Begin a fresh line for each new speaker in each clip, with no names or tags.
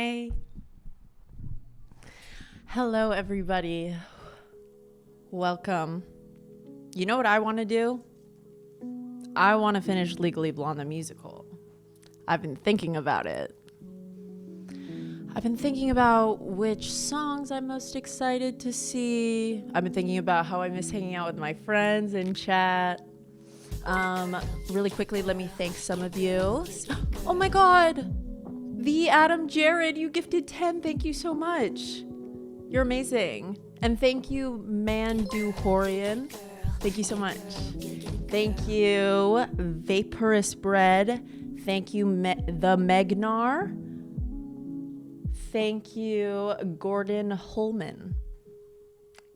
Hi. Hello, everybody. Welcome. You know what I want to do? I want to finish Legally Blonde the musical. I've been thinking about it. I've been thinking about which songs I'm most excited to see. I've been thinking about how I miss hanging out with my friends in chat. Really quickly, let me thank some of you. Oh my God! The Adam Jared, you gifted 10. Thank you so much. You're amazing. And thank you, Mandu Horian. Thank you so much. Thank you, Vaporous Bread. Thank you, the Megnar. Thank you, Gordon Holman.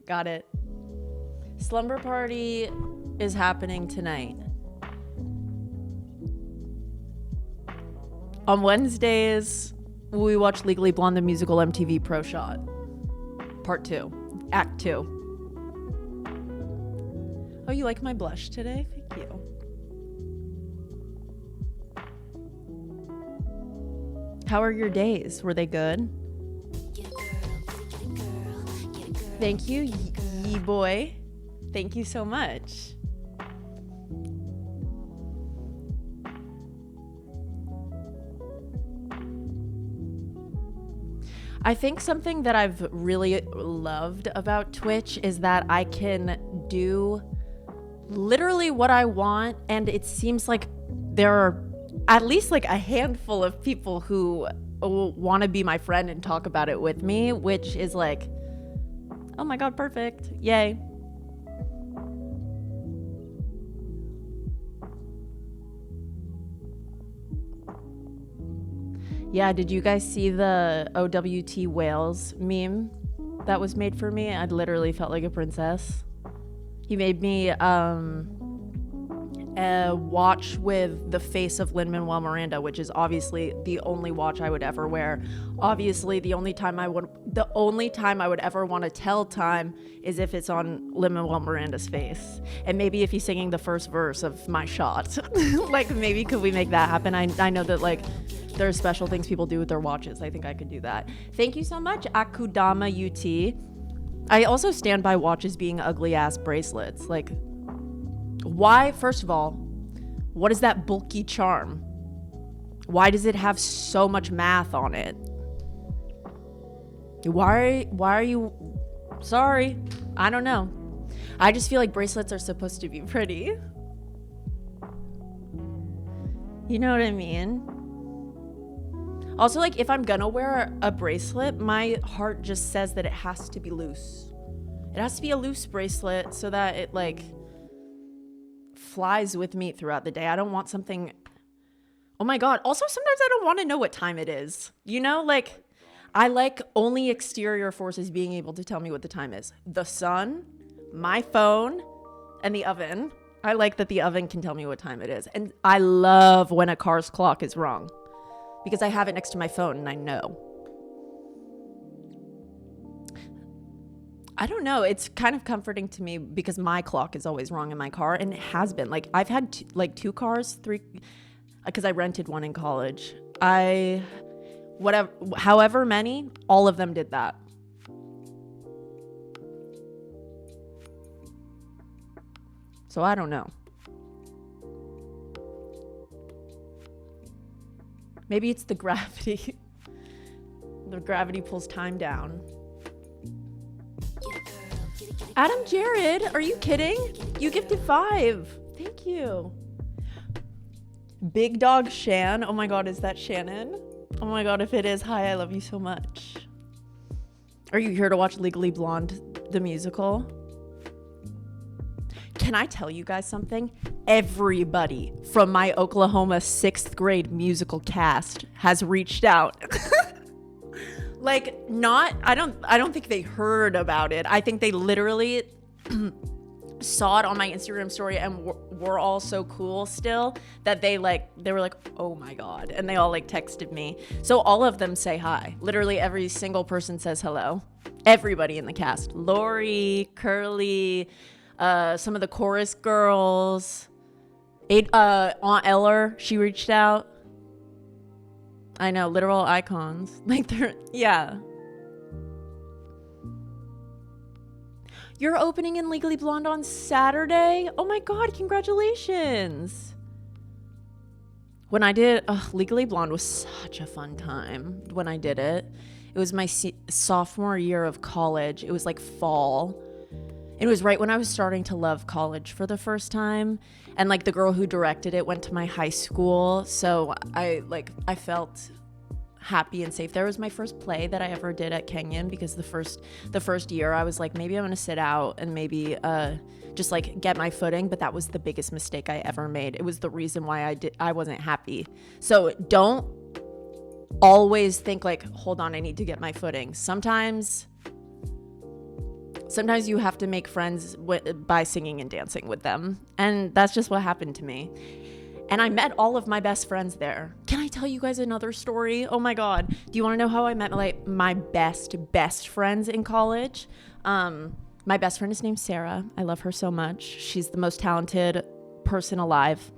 Got it. Slumber Party is happening tonight. On Wednesdays, we watch Legally Blonde the musical MTV Pro Shot. Part 2. Act 2. Oh, you like my blush today? Thank you. How are your days? Were they good? Thank you, Yee Boy. Thank you so much. I think something that I've really loved about Twitch is that I can do literally what I want, and it seems like there are at least like a handful of people who want to be my friend and talk about it with me, which is like, oh my God, perfect. Yay. Yeah, did you guys see the OWT Whales meme that was made for me? I literally felt like a princess. He made me a watch with the face of Lin-Manuel Miranda, which is obviously the only watch I would ever wear. Obviously, the only time I would ever want to tell time is if it's on Lin-Manuel Miranda's face, and maybe if he's singing the first verse of my shot. Like, maybe could we make that happen? I know that like there are special things people do with their watches. I think I could do that. Thank you so much, Akudama UT. I also stand by watches being ugly ass bracelets. Like, why, first of all, what is that bulky charm? Why does it have so much math on it? Why are you, sorry, I don't know. I just feel like bracelets are supposed to be pretty. You know what I mean? Also, like, if I'm gonna wear a bracelet, my heart just says that it has to be loose. It has to be a loose bracelet so that it, like, flies with me throughout the day. I don't want something... Oh my God. Also, sometimes I don't want to know what time it is. You know, like, I like only exterior forces being able to tell me what the time is. The sun, my phone, and the oven. I like that the oven can tell me what time it is. And I love when a car's clock is wrong, because I have it next to my phone and I know. I don't know. It's kind of comforting to me because my clock is always wrong in my car, and it has been. Like, I've had two cars, three, because I rented one in college. However many, all of them did that. So I don't know. Maybe it's the gravity. The gravity pulls time down. Adam Jared, are you kidding? You gifted 5. Thank you. Big Dog Shan. Oh my God, is that Shannon? Oh my God, if it is, hi, I love you so much. Are you here to watch Legally Blonde, the musical? Can I tell you guys something? Everybody from my Oklahoma 6th grade musical cast has reached out. Like, I don't think they heard about it. I think they literally saw it on my Instagram story and were all so cool still that they were like, oh my God. And they all like texted me. So all of them say hi. Literally every single person says hello. Everybody in the cast. Lori, Curly, some of the chorus girls, Aunt Eller, she reached out. I know, literal icons. Like they're, yeah. You're opening in Legally Blonde on Saturday? Oh my God, congratulations. When I did, Legally Blonde was such a fun time when I did it. It was my sophomore year of college. It was like fall. It was right when I was starting to love college for the first time. And like the girl who directed it went to my high school. So I felt happy and safe. There was my first play that I ever did at Kenyon, because the first year I was like, maybe I'm gonna sit out and maybe just like get my footing. But that was the biggest mistake I ever made. It was the reason why I wasn't happy. So don't always think like, hold on, I need to get my footing. Sometimes you have to make friends by singing and dancing with them. And that's just what happened to me. And I met all of my best friends there. Can I tell you guys another story? Oh my God. Do you want to know how I met like my best friends in college? My best friend is named Sarah. I love her so much. She's the most talented person alive.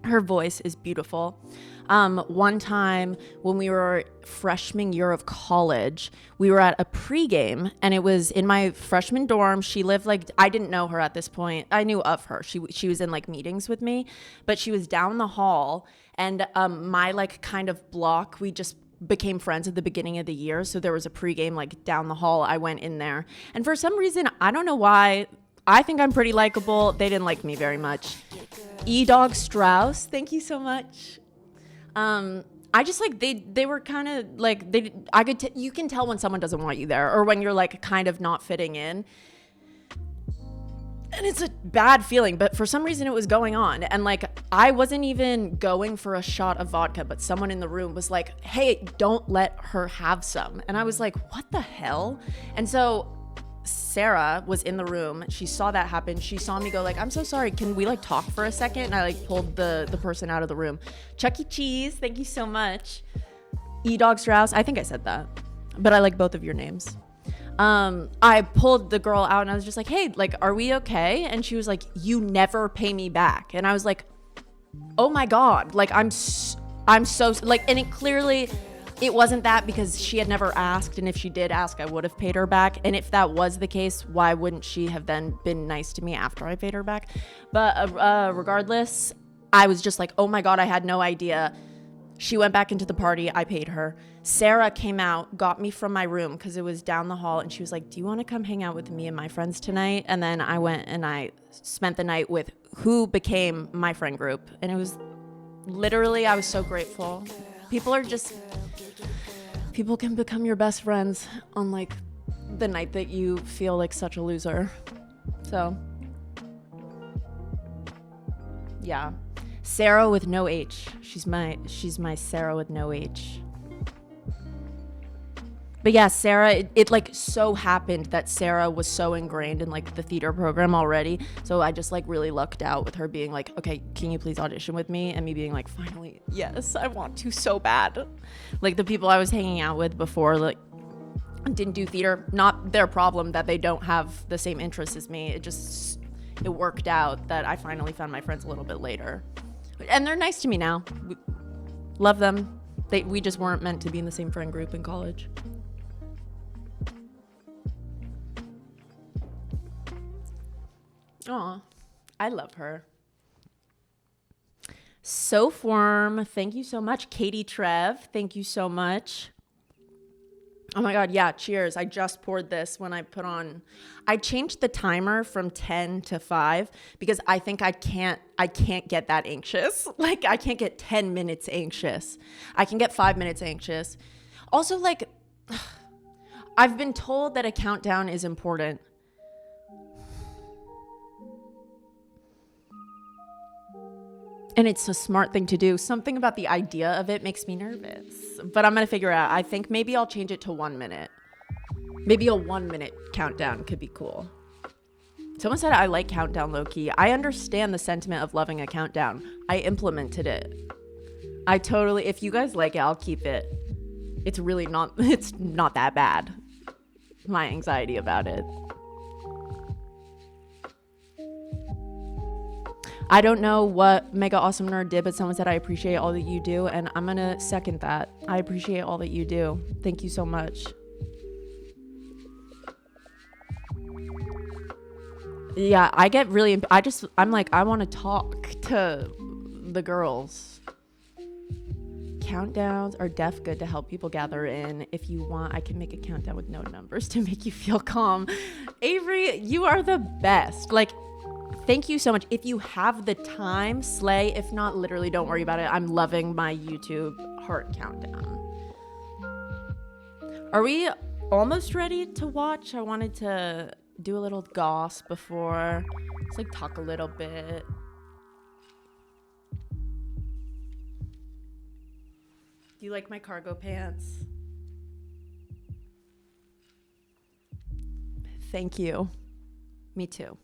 Her voice is beautiful. One time when we were freshman year of college, we were at a pregame, and it was in my freshman dorm. She lived like, I didn't know her at this point. I knew of her. She was in like meetings with me, but she was down the hall, and my like kind of block, we just became friends at the beginning of the year. So there was a pregame like down the hall. I went in there, and for some reason, I don't know why, I think I'm pretty likable. They didn't like me very much. E-Dog Strauss, thank you so much. I just like, they were kind of like, you can tell when someone doesn't want you there, or when you're like kind of not fitting in. And it's a bad feeling, but for some reason it was going on. And like, I wasn't even going for a shot of vodka, but someone in the room was like, hey, don't let her have some. And I was like, what the hell? And so Sarah was in the room. She saw that happen. She saw me go like, I'm so sorry. Can we like talk for a second? And I like pulled the person out of the room. Chuck E. Cheese, thank you so much. E-Dog Strauss, I think I said that, but I like both of your names. I pulled the girl out and I was just like, hey, like, are we okay? And she was like, you never pay me back. And I was like, oh my God, like I'm so like, and it wasn't that, because she had never asked, and if she did ask, I would have paid her back. And if that was the case, why wouldn't she have then been nice to me after I paid her back? But regardless, I was just like, oh my God, I had no idea. She went back into the party. I paid her. Sarah came out, got me from my room because it was down the hall, and she was like, do you want to come hang out with me and my friends tonight? And then I went and I spent the night with who became my friend group. And it was literally, I was so grateful. People can become your best friends on like the night that you feel like such a loser. So yeah, Sarah with no H. She's my Sarah with no H. But yeah, Sarah, it like so happened that Sarah was so ingrained in like the theater program already. So I just like really lucked out with her being like, okay, can you please audition with me? And me being like, finally, yes, I want to so bad. Like the people I was hanging out with before, like, didn't do theater. Not their problem that they don't have the same interests as me. It worked out that I finally found my friends a little bit later. And they're nice to me now. Love them. We just weren't meant to be in the same friend group in college. Aw, I love her. Soph Worm, thank you so much. Katie Trev, thank you so much. Oh my God, yeah, cheers. I just poured this when I changed the timer from 10 to 5 because I think I can't get that anxious. Like I can't get 10 minutes anxious. I can get 5 minutes anxious. Also, like, I've been told that a countdown is important. And it's a smart thing to do. Something about the idea of it makes me nervous. But I'm going to figure out. I think maybe I'll change it to 1 minute. Maybe a 1 minute countdown could be cool. Someone said I like countdown low-key. I understand the sentiment of loving a countdown. I implemented it. If you guys like it, I'll keep it. It's not that bad. My anxiety about it. I don't know what Mega Awesome Nerd did, but someone said, I appreciate all that you do. And I'm going to second that. I appreciate all that you do. Thank you so much. Yeah, I get really, I'm like, I want to talk to the girls. Countdowns are def good to help people gather in. If you want, I can make a countdown with no numbers to make you feel calm. Avery, you are the best. Like, thank you so much. If you have the time, slay. If not, literally don't worry about it. I'm loving my YouTube heart countdown. Are we almost ready to watch? I wanted to do a little goss before. Just like talk a little bit. Do you like my cargo pants? Thank you. Me too.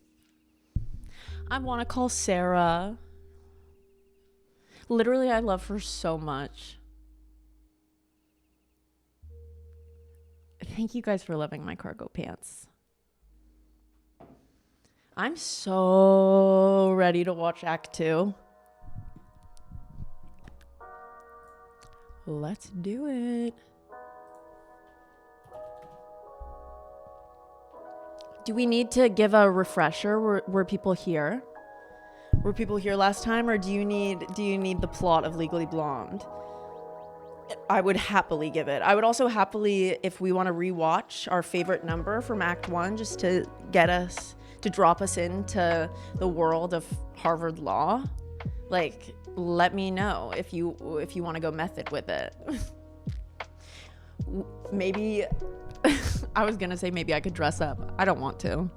I want to call Sarah. Literally, I love her so much. Thank you guys for loving my cargo pants. I'm so ready to watch Act 2. Let's do it. Do we need to give a refresher? Were people here? Were people here last time, or do you need the plot of Legally Blonde? I would happily give it. I would also happily, if we want to rewatch our favorite number from Act 1, just to get us, to drop us into the world of Harvard Law. Like, let me know if you want to go method with it. Maybe I was gonna say maybe I could dress up. I don't want to.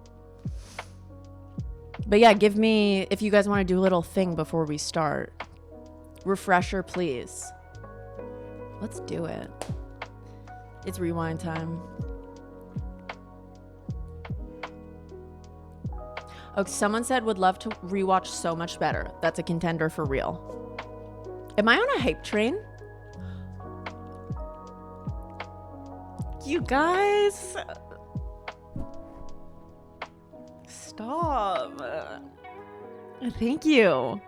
But yeah, give me, if you guys want to do a little thing before we start. Refresher, please. Let's do it. It's rewind time. Oh, someone said would love to rewatch So Much Better. That's a contender for real. Am I on a hype train? You guys. Stop. Thank you.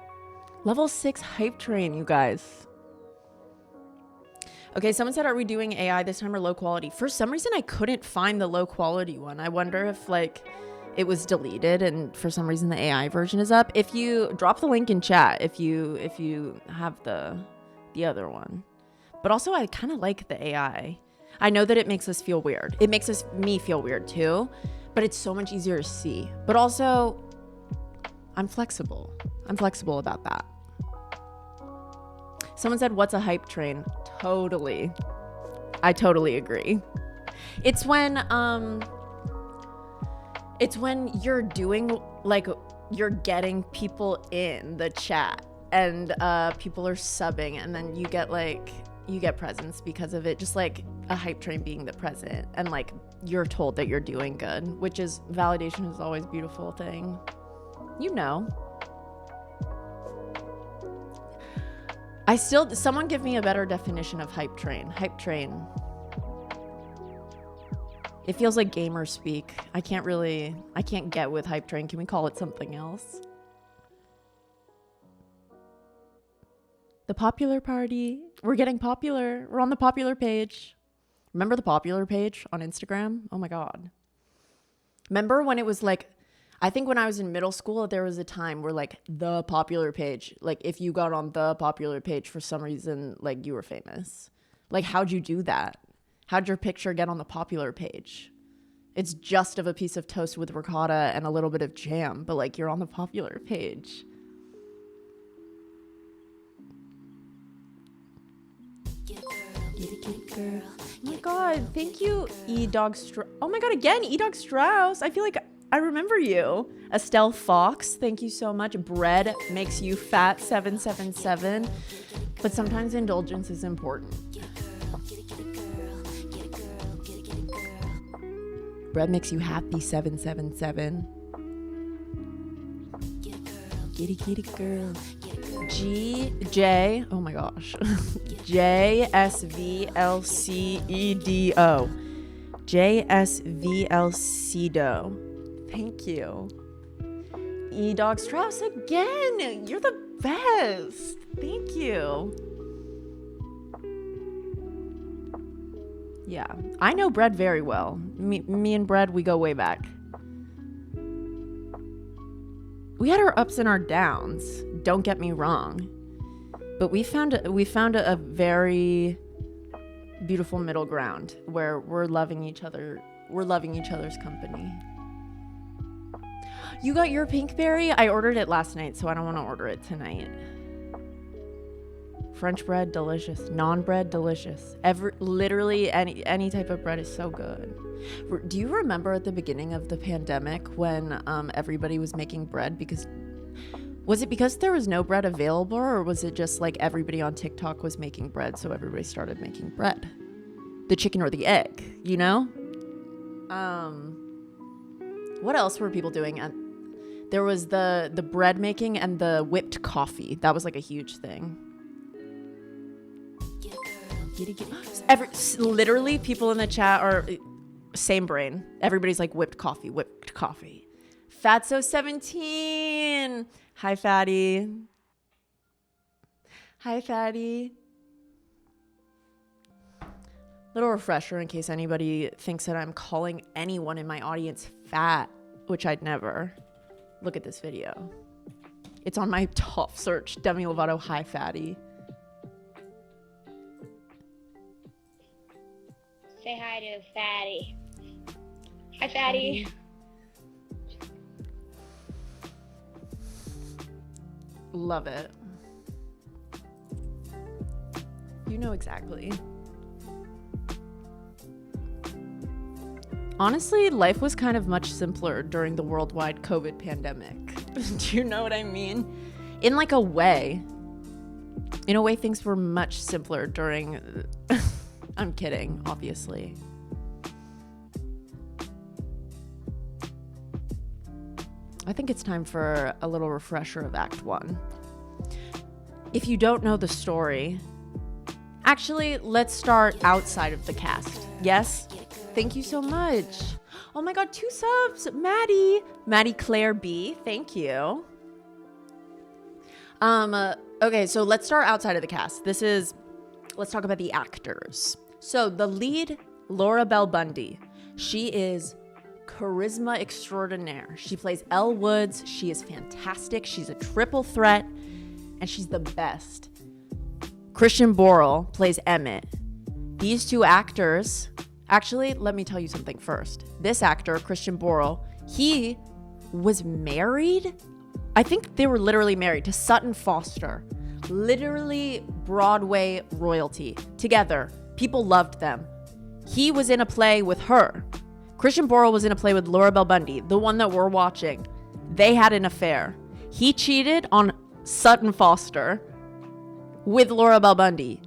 Level 6 hype train, you guys. Okay, someone said, are we doing AI this time or low quality? For some reason, I couldn't find the low quality one. I wonder if like it was deleted and for some reason the AI version is up. If you drop the link in chat, if you have the other one. But also I kind of like the AI. I know that it makes us feel weird. It makes me feel weird too, but it's so much easier to see. But also I'm flexible. I'm flexible about that. Someone said, what's a hype train? Totally. I totally agree. It's when you're doing, like, you're getting people in the chat and people are subbing and then you get presents because of it. Just like a hype train being the present and like you're told that you're doing good, which is validation is always a beautiful thing. You know. Someone give me a better definition of hype train. Hype train. It feels like gamer speak. I can't get with hype train. Can we call it something else? The popular party. We're getting popular. We're on the popular page. Remember the popular page on Instagram? Oh my God. Remember when it was like, I think when I was in middle school, there was a time where like the popular page, like if you got on the popular page for some reason, like you were famous. Like, how'd you do that? How'd your picture get on the popular page? It's just of a piece of toast with ricotta and a little bit of jam, but like you're on the popular page. Get it, girl. Oh my God, thank you, E-Dog Strauss. Oh my God, again, E-Dog Strauss. I feel like I remember you. Estelle Fox, thank you so much. Bread makes you fat, 777. But sometimes indulgence is important. Bread makes you happy, 777. Kitty girl. J, oh my gosh. JSVLCEDO. JSVLCEDO. Thank you. E-Dog Strauss again. You're the best. Thank you. Yeah, I know Bread very well. Me and Bread, we go way back. We had our ups and our downs. Don't get me wrong, but we found a very beautiful middle ground where we're loving each other. We're loving each other's company. You got your Pinkberry? I ordered it last night, so I don't want to order it tonight. French bread, delicious. Non-bread, delicious. Literally any type of bread is so good. Do you remember at the beginning of the pandemic when everybody was making bread? Was it because there was no bread available, or was it just like everybody on TikTok was making bread, so everybody started making bread? The chicken or the egg, you know? What else were people doing? There was the bread making and the whipped coffee. That was like a huge thing. Literally, people in the chat are same brain. Everybody's like whipped coffee. Fatso17. Hi, Fatty. Hi, Fatty. Little refresher in case anybody thinks that I'm calling anyone in my audience fat, which I'd never. Look at this video. It's on my top search. Demi Lovato, hi, Fatty.
Say hi to Fatty. Hi, Fatty.
Love it. You know exactly. Honestly, life was kind of much simpler during the worldwide COVID pandemic. Do you know what I mean? In like a way. In a way, things were much simpler during... I'm kidding, obviously. I think it's time for a little refresher of Act 1. If you don't know the story... Actually, let's start outside of the cast. Yes? Thank you so much. Oh my god, 2 subs. Maddie Claire B. Thank you. Okay, so let's start outside of the cast. Let's talk about the actors. So the lead, Laura Bell Bundy. She is charisma extraordinaire. She plays Elle Woods. She is fantastic. She's a triple threat, and she's the best. Christian Borle plays Emmett. These 2 actors... Actually, let me tell you something first. This actor, Christian Borle, he was married? I think they were literally married to Sutton Foster. Literally Broadway royalty. Together. People loved them. He was in a play with her. Christian Borle was in a play with Laura Bell Bundy, the one that we're watching. They had an affair. He cheated on Sutton Foster with Laura Bell Bundy.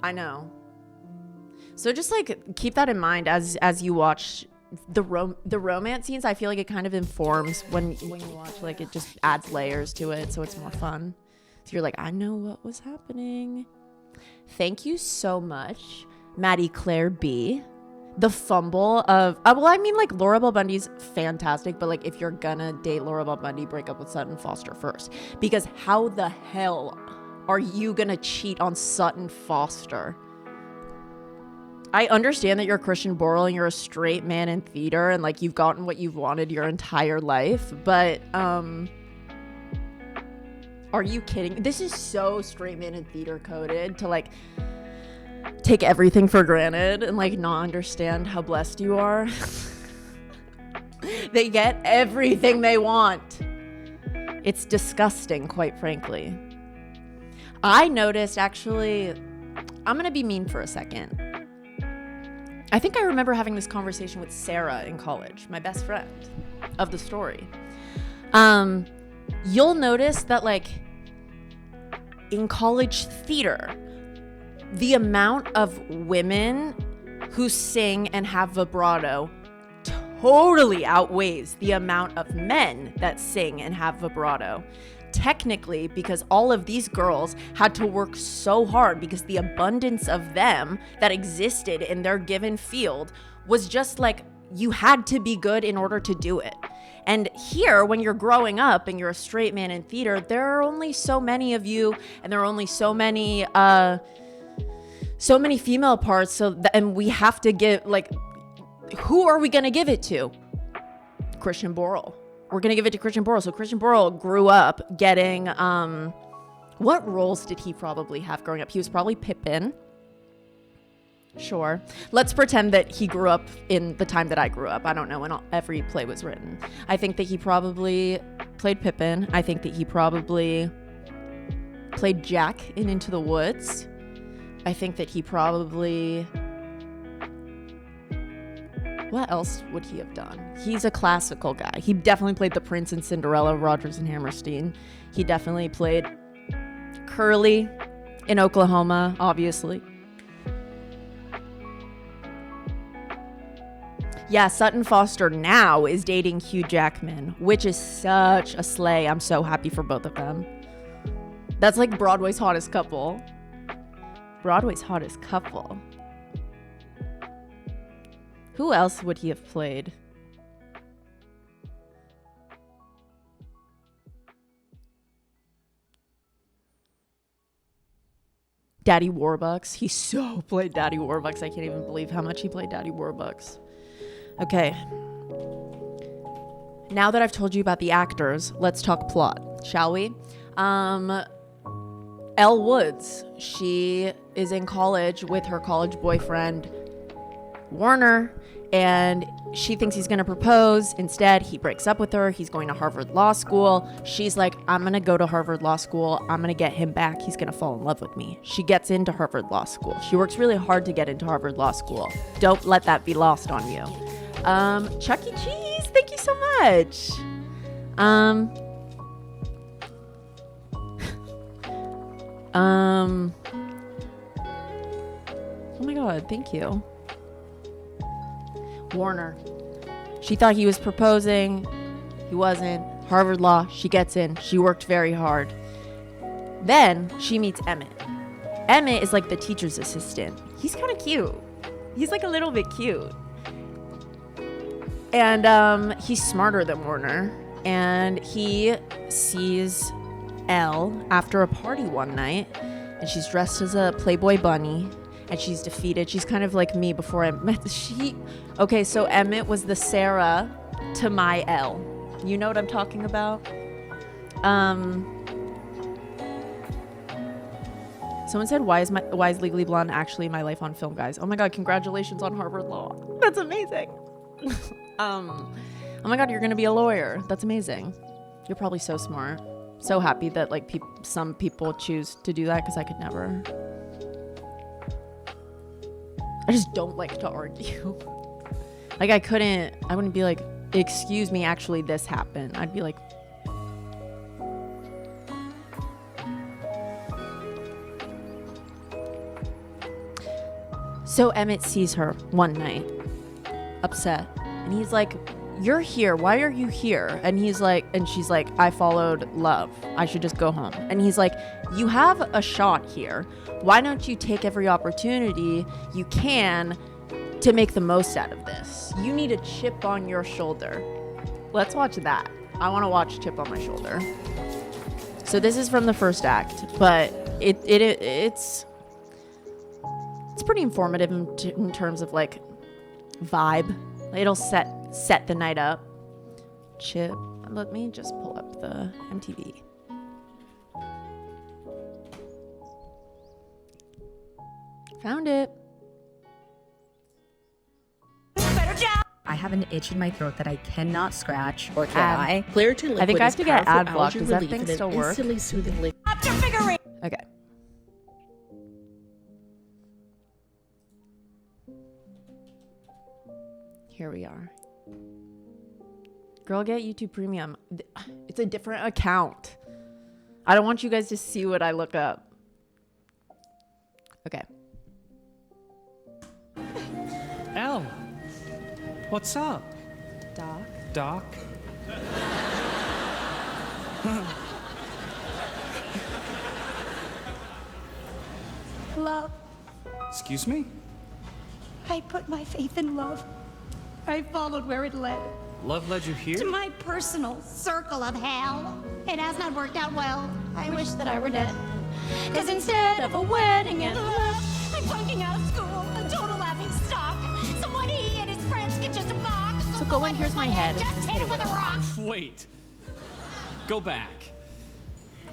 I know. So just like keep that in mind as you watch the romance scenes. I feel like it kind of informs when you watch, like it just adds layers to it, so it's more fun. So you're like, I know what was happening. Thank you so much, Maddie Claire B. The fumble of well, I mean, like Laura Bell Bundy's fantastic, but like if you're gonna date Laura Bell Bundy, break up with Sutton Foster first, because how the hell are you gonna cheat on Sutton Foster? I understand that you're Christian Borle and you're a straight man in theater and like you've gotten what you've wanted your entire life, but are you kidding? This is so straight man in theater coded to like take everything for granted and like not understand how blessed you are. They get everything they want. It's disgusting, quite frankly. I noticed, actually, I'm going to be mean for a second. I think I remember having this conversation with Sarah in college, my best friend of the story. You'll notice that, like, in college theater, the amount of women who sing and have vibrato totally outweighs the amount of men that sing and have vibrato. Technically, because all of these girls had to work so hard because the abundance of them that existed in their given field was just like you had to be good in order to do it. And here, when you're growing up and you're a straight man in theater, there are only so many of you, and there are only so many female parts. And we have to give, like, who are we gonna give it to? Christian Borle. We're gonna give it to Christian Borle. So Christian Borle grew up getting what roles did he probably have growing up? He was probably Pippin. Sure. Let's pretend that he grew up in the time that I grew up. I don't know when every play was written. I think that he probably played Pippin. I think that he probably played Jack in Into the Woods. I think that he probably... What else would he have done? He's a classical guy. He definitely played the Prince in Cinderella, Rodgers and Hammerstein. He definitely played Curly in Oklahoma, obviously. Yeah, Sutton Foster now is dating Hugh Jackman, which is such a slay. I'm so happy for both of them. That's like Broadway's hottest couple. Broadway's hottest couple. Who else would he have played? Daddy Warbucks. He so played Daddy Warbucks. I can't even believe how much he played Daddy Warbucks. Okay. Now that I've told you about the actors, let's talk plot, shall we? Elle Woods. She is in college with her college boyfriend, Warner, and she thinks he's going to propose. Instead, he breaks up with her. He's going to Harvard Law School. She's like, I'm going to go to Harvard Law School. I'm going to get him back. He's going to fall in love with me. She gets into Harvard Law School. She works really hard to get into Harvard Law School. Don't let that be lost on you. Chuck E. Cheese, thank you so much. Oh my God, thank you. Warner. She thought he was proposing. He wasn't. Harvard Law. She gets in. She worked very hard. Then she meets Emmett. Emmett is like the teacher's assistant. He's kind of cute. He's like a little bit cute. And he's smarter than Warner. And he sees Elle after a party one night. And she's dressed as a Playboy bunny. And she's defeated. She's kind of like me before I met Okay, so Emmett was the Sarah to my Elle. You know what I'm talking about? Someone said, why is Legally Blonde actually my life on film, guys? Oh my God, congratulations on Harvard Law. That's amazing. Oh my God, you're gonna be a lawyer. That's amazing. You're probably so smart. So happy that like some people choose to do that, because I could never. I just don't like to argue. Like I wouldn't be like, excuse me, actually this happened. I'd be like, so Emmett sees her one night, upset, and he's like, you're here, why are you here? And she's like, I followed love, I should just go home. And he's like, you have a shot here, why don't you take every opportunity you can to make the most out of this? You need a chip on your shoulder. Let's watch that. I want to watch Chip on My Shoulder. So this is from the first act, but it's pretty informative in terms of like vibe. It'll set the night up. Chip. Let me just pull up the MTV. Found it.
I have an itch in my throat that I cannot scratch or try.
Claritin liquid
I think I have to get ad block.
allergy
Does that
relief
thing
and an
still work?
instantly soothing liquid.
Okay. Here we are. Girl, get YouTube Premium. It's a different account. I don't want you guys to see what I look up. Okay.
Elle, what's up?
Doc.
Doc?
Love.
Excuse me?
I put my faith in love.
I followed where it led.
Love led you here?
To my personal circle of hell. It has not worked out well. I wish that I were dead. Cause instead of a wedding and love, I'm flunking out of school, a total laughing stock. Someone he and his friends get just a box.
So go in, here's my head.
Just hit it with a rock.
Wait. Go back.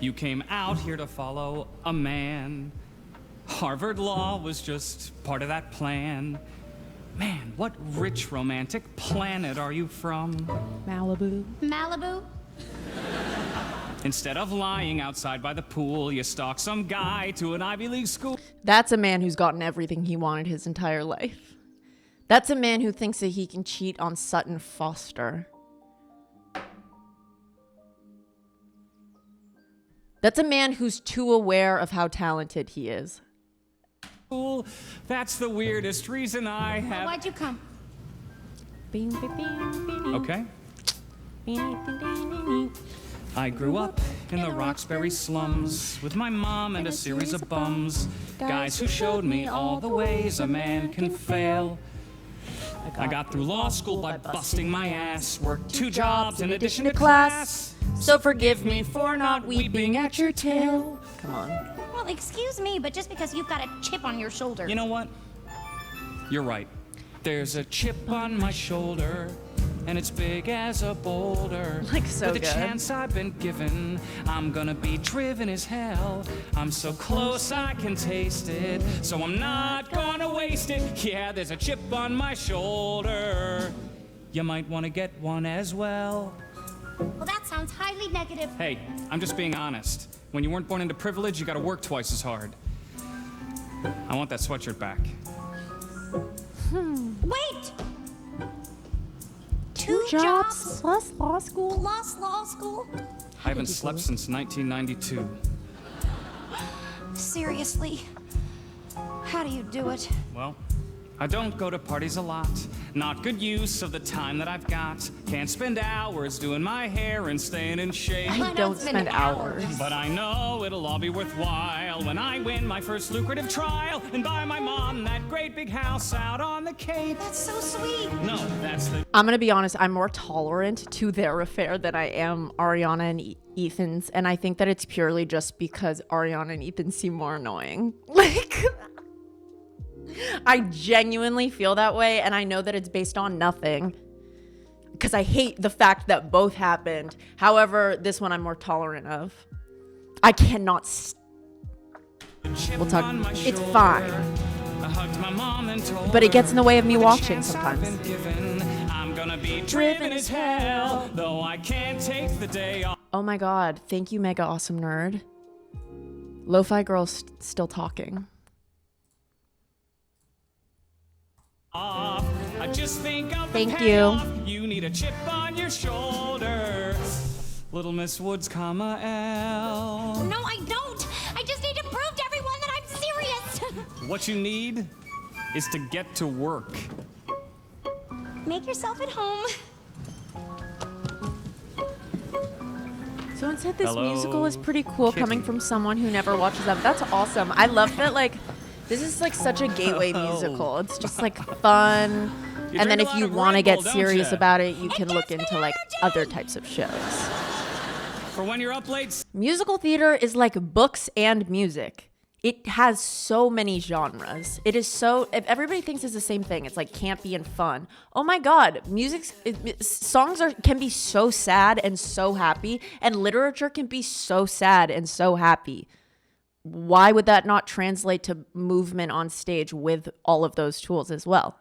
You came out here to follow a man. Harvard Law was just part of that plan. Man, what rich romantic planet are you from?
Malibu.
Malibu?
Instead of lying outside by the pool, you stalk some guy to an Ivy League school.
That's a man who's gotten everything he wanted his entire life. That's a man who thinks that he can cheat on Sutton Foster. That's a man who's too aware of how talented he is.
That's the weirdest reason I have.
Why'd you come?
Bing, bing, bing, bing,
Okay.
bing, bing, bing, bing.
I grew up in the Roxbury slums with my mom and a series of bums. Guys who showed me all the ways a man can fail. I got through law school by busting my ass, worked 2 jobs in addition to class.
So forgive me for not weeping at your tail. Come on.
Well, excuse me, but just because you've got a chip on your shoulder.
You know what? You're right. There's a chip on my shoulder, and it's big as a boulder.
Like, so
With the
good.
chance I've been given, I'm gonna be driven as hell. I'm so close I can taste it, so I'm not gonna waste it. Yeah, there's a chip on my shoulder. You might want to get one as well.
Well, that sounds highly negative.
Hey, I'm just being honest. When you weren't born into privilege, you gotta work twice as hard. I want that sweatshirt back.
Wait! Two jobs
plus law school.
plus law school?
I haven't slept since 1992.
Seriously? How do you do it?
Well, I don't go to parties a lot. Not good use of the time that I've got. Can't spend hours doing my hair and staying in shape.
I don't spend hours.
But I know it'll all be worthwhile when I win my first lucrative trial and buy my mom that great big house out on the Cape.
That's so sweet.
No, that's the
I'm gonna be honest, I'm more tolerant to their affair than I am Ariana and Ethan's, and I think that it's purely just because Ariana and Ethan seem more annoying. Like, I genuinely feel that way, and I know that it's based on nothing, because I hate the fact that both happened. However, this one I'm more tolerant of. I cannot
chip
We'll talk-
on my
it's
shoulder.
fine.
I hugged my mom and told
But it gets in the way of me
her,
watching
"With the chance I've
sometimes."
been given, I'm gonna be driven as hell, though I can't take the day off.
Oh my god, thank you, Mega Awesome Nerd. Lo-Fi Girl's still talking.
I just think of the
Thank you.
payoff. You need a chip on your shoulder. Little Miss Woods, comma L.
No, I don't. I just need to prove to everyone that I'm serious.
What you need is to get to work.
Make yourself at home.
Someone said this
Hello,
musical is pretty cool coming
kitty.
from someone who never watches them. That's awesome. I love that, like, this is like such a gateway
Oh.
musical. It's just like fun.
You
And then
drink a
if
lot
you
of
want to
Red
get
Bull, don't
serious
ya?
about it, you can look
gets me
into like
energy.
other types of shows.
For when you're up late,
Musical theater is like books and music. It has so many genres. It is so, if everybody thinks it's the same thing, it's like campy and fun. Oh my God, songs can be so sad and so happy, and literature can be so sad and so happy. Why would that not translate to movement on stage with all of those tools as well?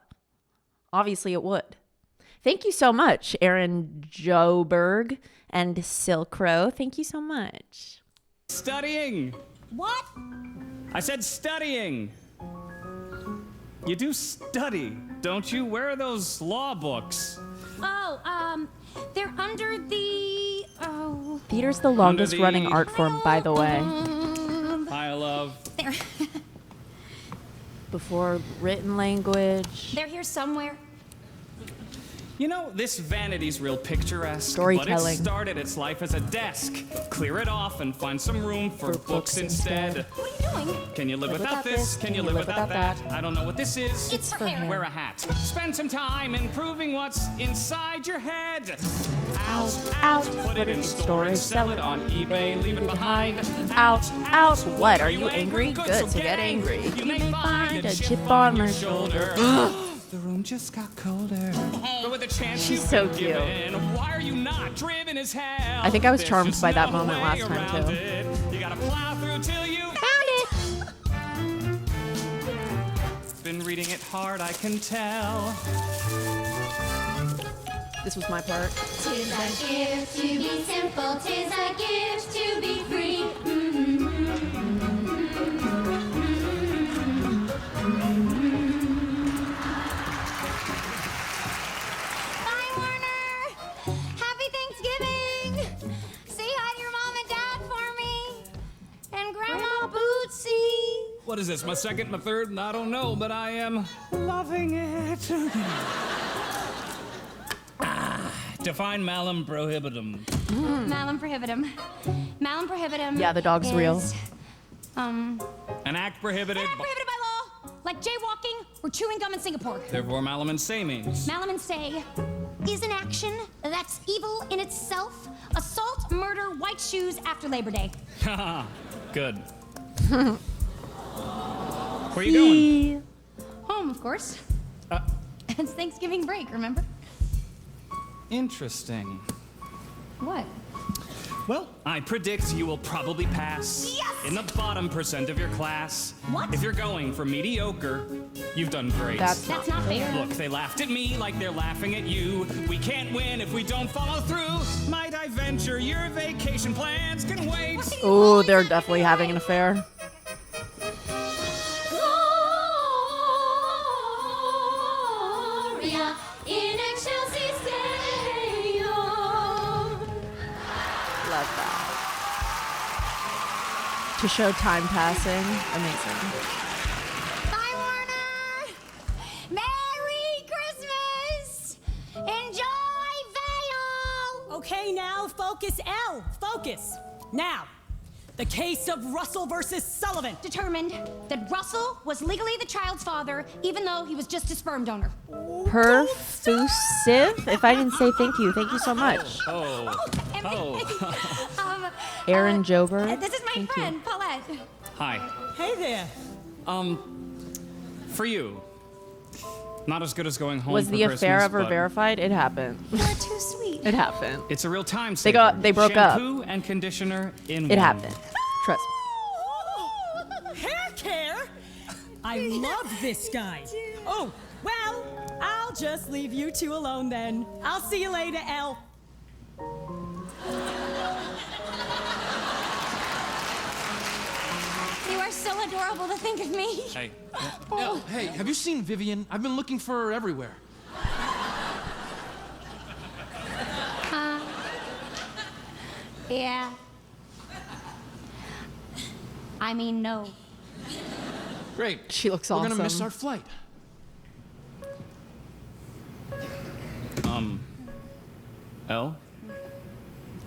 Obviously it would. Thank you so much, Aaron Joberg and Silkrow. Thank you so much.
studying.
What?
I said studying. You do study, don't you? Where are those law books?
Oh, they're under the. Oh.
Theater's the longest
the-
running art form, by the way.
Pile of.
They're,
Before written language.
they're here somewhere.
You know, this vanity's real picturesque,
Storytelling.
but it started its life as a desk. Clear it off and find some room for books instead.
What are you doing?
Can you live without this? Can you live without that? I don't know what this is.
It's for Harry.
Wear a hat. Spend some time improving what's inside your head. Out. Put it in storage. Sell it on eBay. Leave it behind.
Out. What? Are you angry? Good to get angry.
You may find
a chip on my shoulder.
The room just got colder. But with a chance
She's
you've
so
been
cute.
given, why are you not driven as hell?
I think I was
There's
charmed
just
by that
no
moment
way
last time,
around
too.
it. You gotta plow through till you
Found it.
been reading it hard, I can tell.
This was my part.
Tis a gift to be simple, tis a gift to be free. Bye, Warner. Happy Thanksgiving. Say hi to your mom and dad for me. And Grandma Bootsy.
What is this, my second, my third? I don't know, but I am loving it. Define malum prohibitum.
Malum prohibitum. Malum prohibitum.
Yeah, the dog's real.
An act prohibited.
Prohibited by law, like jaywalking or chewing gum in Singapore.
Therefore, malum and se means.
Malum and say is an action that's evil in itself. Assault, murder, white shoes after Labor Day.
Haha, good. Where are you going?
Home, of course. It's Thanksgiving break, remember?
Interesting.
What?
Well, I predict you will probably pass
Yes!
in the bottom % of your class.
What?
If you're going for mediocre, you've done great.
That's
That's not fair.
Look, they laughed at me like they're laughing at you. We can't win if we don't follow through. Might I venture your vacation plans can wait?
Oh, they're definitely having an affair.
Gloria in excelsis Deo.
Love that. To show time passing. Amazing.
Bye, Warner. Merry Christmas. Enjoy Vale.
Okay, now focus, L. Focus. Now, the case of Russell versus Sullivan.
Determined that Russell was legally the child's father, even though he was just a sperm donor.
Perfusive? If I didn't say thank you so much. Aaron Jober.
This is my
Thank
friend, Paulette.
Hi.
Hey there.
For you. Not as good as going home
Was
for
the affair
Christmas,
ever
but
verified? It happened.
You're too sweet.
It happened.
It's a real time
They
saver.
they broke up.
Shampoo and conditioner in
It
one.
happened. Trust me.
Hair care? I love this guy. Oh, well, I'll just leave you two alone then. I'll see you later, L.
You are so adorable to think of me.
Hey.
Elle, hey, have you seen Vivian? I've been looking for her everywhere.
Yeah. I mean, no.
Great.
She looks
We're
awesome.
gonna miss our flight.
Elle?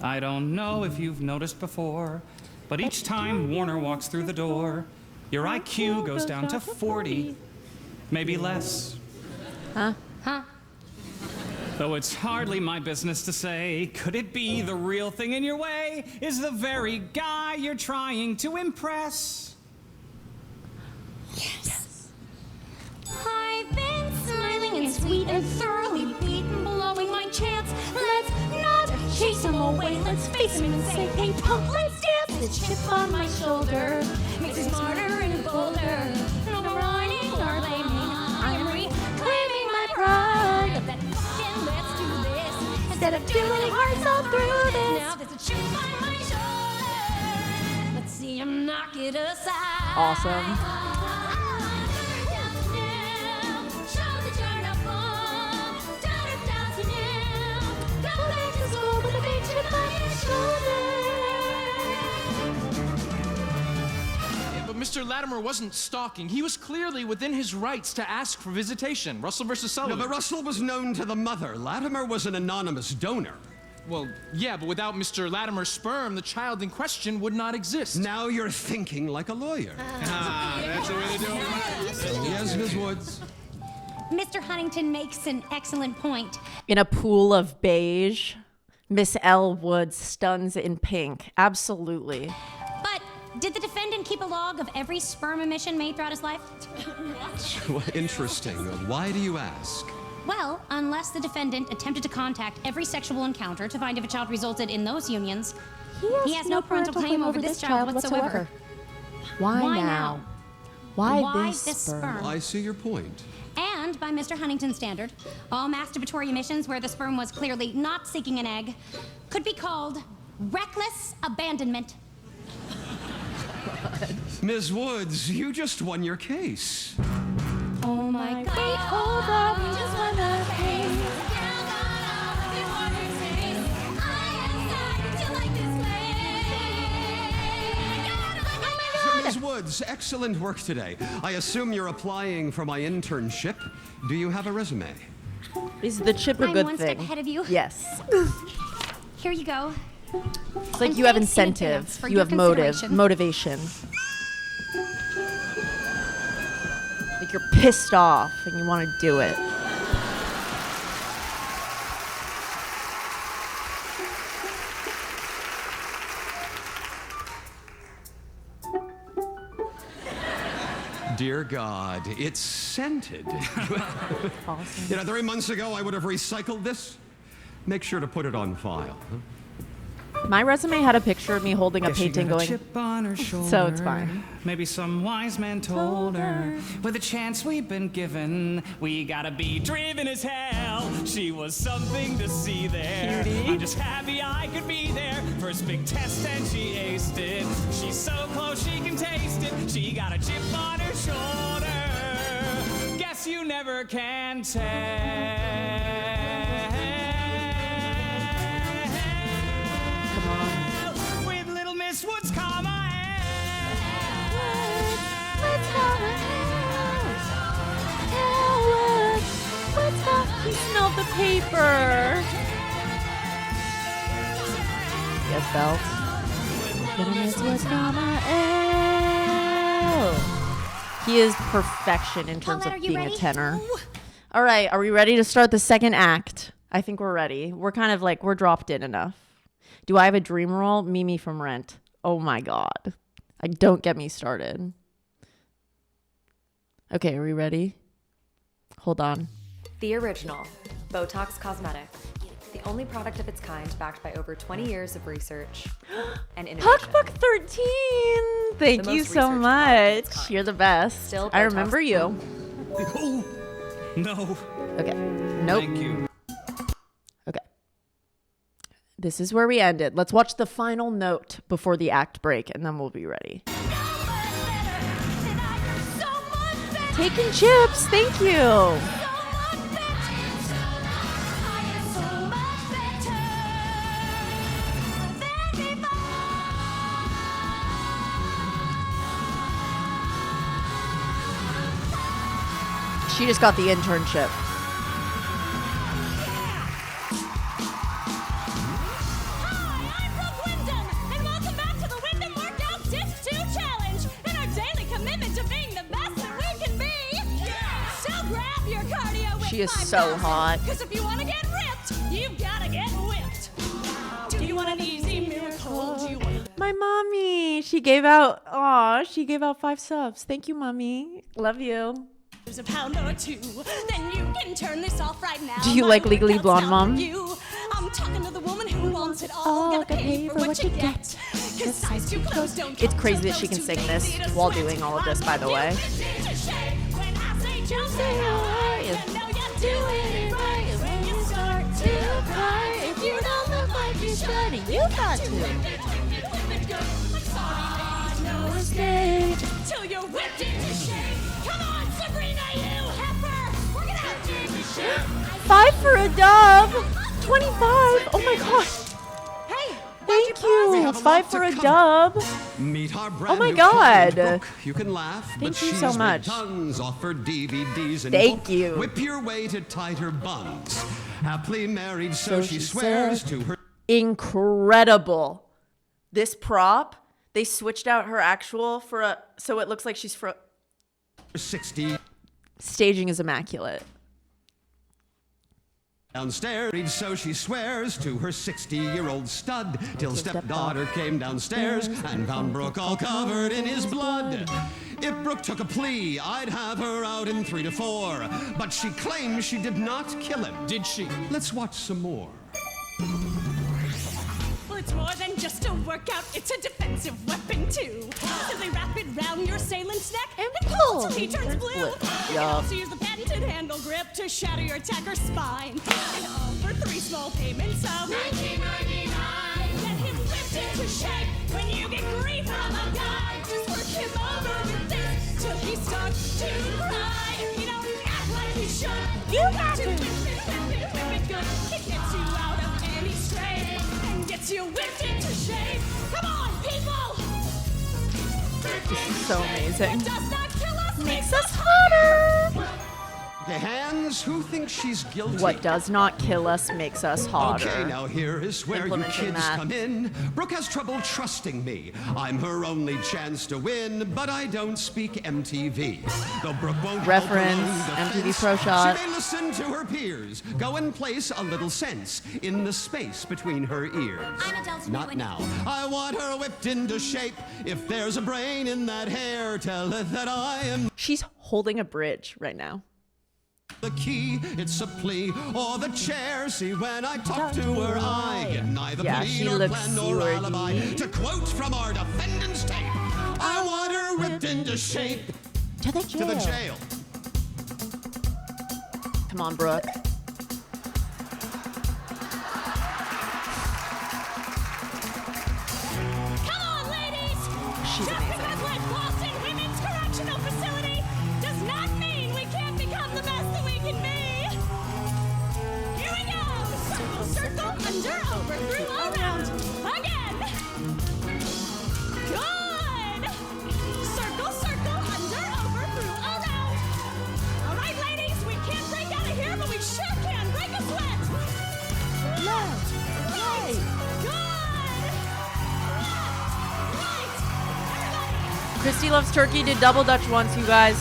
I don't know if you've noticed before, but each time Warner walks through the door, your IQ goes down to 40, maybe less.
Huh?
Though it's hardly my business to say, could it be the real thing in your way is the very guy you're trying to impress?
I've been smiling and sweet and thoroughly beaten, blowing my chance. Let's not chase him away. Let's face him and say, hey, punk, let's dance. The chip on my shoulder makes me smarter and bolder. No more whining or blaming. I'm reclaiming my pride. That fucking let's do this instead of doing hearts all through this. Now there's a chip on my shoulder. Let's see him knock it aside.
Awesome.
Yeah, but Mr. Latimer wasn't stalking. He was clearly within his rights to ask for visitation. Russell versus Sullivan.
No, but Russell was known to the mother. Latimer was an anonymous donor.
Well, yeah, but without Mr. Latimer's sperm, the child in question would not exist.
Now you're thinking like a lawyer.
That's the way to do it.
Yes, Ms. Woods.
Mr. Huntington makes an excellent point.
In a pool of beige, Miss L. Woods stuns in pink. Absolutely.
But did the defendant keep a log of every sperm emission made throughout his life?
Well, interesting. Why do you ask?
Well, unless the defendant attempted to contact every sexual encounter to find if a child resulted in those unions, he has no parental claim over this child whatsoever.
Why
Why
now?
now?
Why
this
this sperm?
I see your point.
And by Mr. Huntington's standard, all masturbatory emissions where the sperm was clearly not seeking an egg could be called reckless abandonment.
Ms. Woods, you just won your case.
Oh my God.
Wait, hold up, we just won the case.
Ms. Woods, excellent work today. I assume you're applying for my internship. Do you have a resume?
Is the chip a
I'm
good
one
thing?
step ahead of you.
Yes.
Here you go.
It's like
And
you have
thanks in
incentive.
advance for
You
your
have motive,
consideration.
motivation. Like you're pissed off and you want to do it.
Dear God, it's scented. You know, 3 months ago, I would have recycled this. Make sure to put it on file.
My resume had a picture of me holding a
Guess she
painting
got a
going.
chip on her shoulder.
So it's fine.
Maybe some wise man told her, with a chance we've been given, we gotta be driven as hell. She was something to see there.
Cutie.
I'm just happy I could be there. First big test and she aced it. She's so close she can taste it. She got a chip on her shoulder. Guess you never can tell. With little Miss Woods, comma,
He smelled the paper. Yes, belt. He is perfection in terms
Paulette,
of
are you
being a
ready?
tenor. All right, are we ready to start the second act? I think we're ready. We're kind of like, we're dropped in enough. Do I have a dream role? Mimi from Rent. Oh my God. Like, don't get me started. Okay, are we ready? Hold on.
The original, Botox Cosmetic. The only product of its kind backed by over 20 years of research and innovation.
Puckbuck 13. Thank
The
you
most
so
researched product of its
much.
kind.
You're the best.
Still
I
Botox.
remember you.
Oh, no.
Okay. Nope.
Thank you.
Okay. This is where we ended. Let's watch the final note before the act break, and then we'll be ready. Taking chips. Thank you. She just got the internship.
Hi, I'm Brooke Wyndham, and welcome back to the Wyndham Workout Disc 2 Challenge and our daily commitment to being the best that we can be. Yeah! So grab your cardio with
She is so hot.
Because if you want to get ripped, you've got to get whipped. Do you want an easy miracle? Do you want
My mommy. She gave out 5 subs. Thank you, mommy. Love you.
a pound or two? Then you can turn this off right now.
Do you
My
like Legally
workout's
Blonde,
not
Mom?
for you. I'm talking to the woman who wants it all. Gotta pay for what you get. 'Cause size too close don't
It's
count.
crazy that
Those
she can
too
sing
lazy
this
to
while
sweat.
doing all of this, by the way.
I'm ready to shake when I say jump, say alright. You know you're doing it right when you start to cry. If you don't look like you should, you got to. No mistake. Till you're whipped into shape. Come on, Sabrina, you heifer. We're gonna have to
5 for a dub. 25. Oh my gosh.
Hey,
Thank you. 5 for a dub.
Meet our brand
my
new
God.
client, Brooke. You can laugh, but
Thank you
she's
so
made
much.
tons off her DVDs and
Thank
book.
you.
Whip your way to tighter buns. Happily married, so she swears to her
Incredible. This prop, they switched out her actual so it looks like she's
60
staging is immaculate.
downstairs, so she swears to her 60-year-old stud, till stepdaughter came downstairs and found Brooke all covered in his blood. If Brooke took a plea, I'd have her out in 3 to 4, but she claims she did not kill him.
Did she?
Let's watch some more.
Well, it's more than just a workout, it's a defensive weapon too. Simply wrap it round your assailant's neck and pull till he turns blue. You can also use the patented handle grip to shatter your attacker's spine. And all for 3 small payments of $19.99. Get him whipped into shape when you get grief from a guy. Just work him over with this till he starts to cry. You know, act like he should. You got to whip it good. It gets you out of any strain and gets you whipped into shape. Come on, people!
So amazing.
What does not kill us
Makes us hotter.
Okay, hands, who thinks she's guilty?
What does not kill us makes us hotter.
Okay, now here is where you
Implementing
kids
that.
come in. Brooke has trouble trusting me. I'm her only chance to win, but I don't speak MTV. Though Brooke won't
Reference,
hold her own
MTV
defense,
Pro Shot.
She may listen to her peers. Go and place a little sense in the space between her ears.
I'm a Delta
Not
Green.
now. I want her whipped into shape. If there's a brain in that hair, tell her that I am
She's holding a bridge right now.
the key. It's a plea or the chair. See, when I talk to her, I get neither
Yeah,
plea
she
nor
looks
plan nor
seaward-y.
alibi. To quote from our defendant's tape, I want her whipped into shape
To the
to the jail.
Come on, Brooke.
Come on, ladies!
She's
Just
amazing.
because we're at Boston Women's Correctional Facility does not mean we can't become the best that we can be. Here we go! Circle, circle, under, over, through, around. Again! Good! Circle, circle, under, over, through, around. All right, ladies, we can't break out of here, but we sure can break a sweat. Left, right, good.
Christy Loves Turkey did double dutch once, you guys.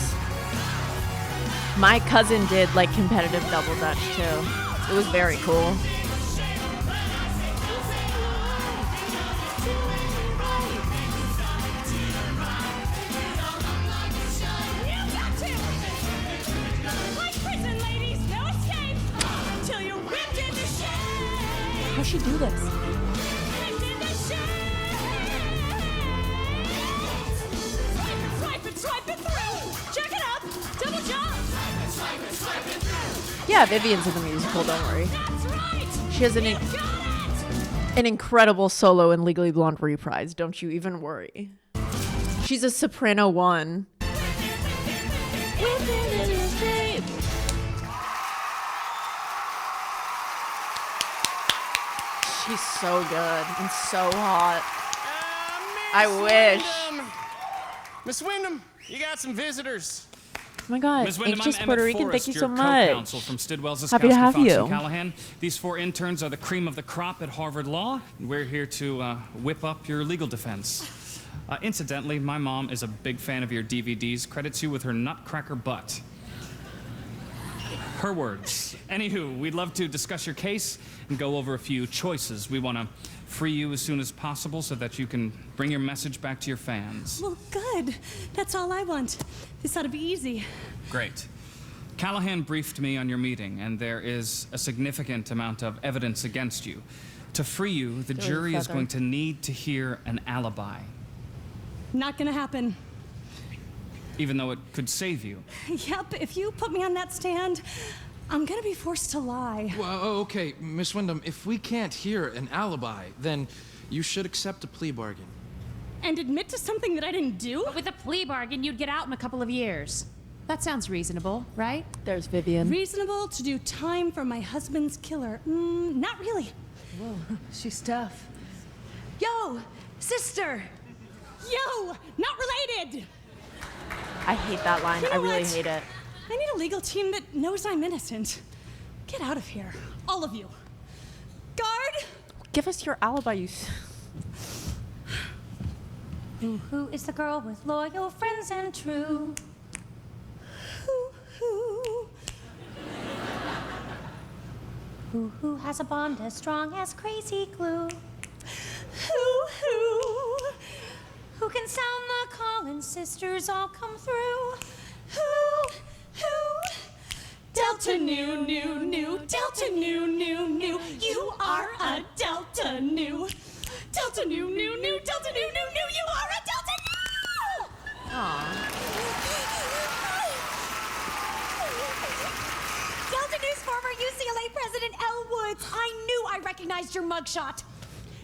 My cousin did like competitive double dutch too. It was very cool. How'd she do this? Yeah, Vivian's in the musical, don't worry. She has an incredible solo in Legally Blonde Reprise, don't you even worry. She's a soprano 1. She's so good and so hot. I wish.
Miss Wyndham, you got some visitors.
Oh my God,
Ms. Wyndham,
Anxious
I'm
Puerto
Emmett
Rican,
Forrest,
thank you
your
so much.
co-counsel from Stidwell, Ziskowski,
Happy to have
Fox,
you.
and Callahan. These 4 interns are the cream of the crop at Harvard Law. We're here to whip up your legal defense. Incidentally, my mom is a big fan of your DVDs, credits you with her nutcracker butt. Her words. Anywho, we'd love to discuss your case and go over a few choices. We want to free you as soon as possible so that you can bring your message back to your fans.
Well, good. That's all I want. This ought to be easy.
Great. Callahan briefed me on your meeting, and there is a significant amount of evidence against you. To free you, the jury is going to need to hear an alibi,
Not gonna happen.
even though it could save you.
Yep, if you put me on that stand, I'm gonna be forced to lie.
Well, okay, Miss Wyndham, if we can't hear an alibi, then you should accept a plea bargain.
And admit to something that I didn't do?
But with a plea bargain, you'd get out in a couple of years. That sounds reasonable, right?
There's Vivian.
Reasonable to do time for my husband's killer? Not really.
Whoa, she's tough.
Yo, sister! Yo, not related.
I hate that line.
You know
I really
what?
hate it.
I need a legal team that knows I'm innocent. Get out of here, all of you. Guard!
Give us your alibi, you.
Who is the girl with loyal friends and true? Who has a bond as strong as crazy glue? Who can sound the call and sisters all come through? Who?
Delta Nu, Delta Nu. You are a Delta Nu. Delta Nu, Delta Nu. You are a Delta Nu!
Delta News former UCLA President Elle Woods. I knew I recognized your mugshot.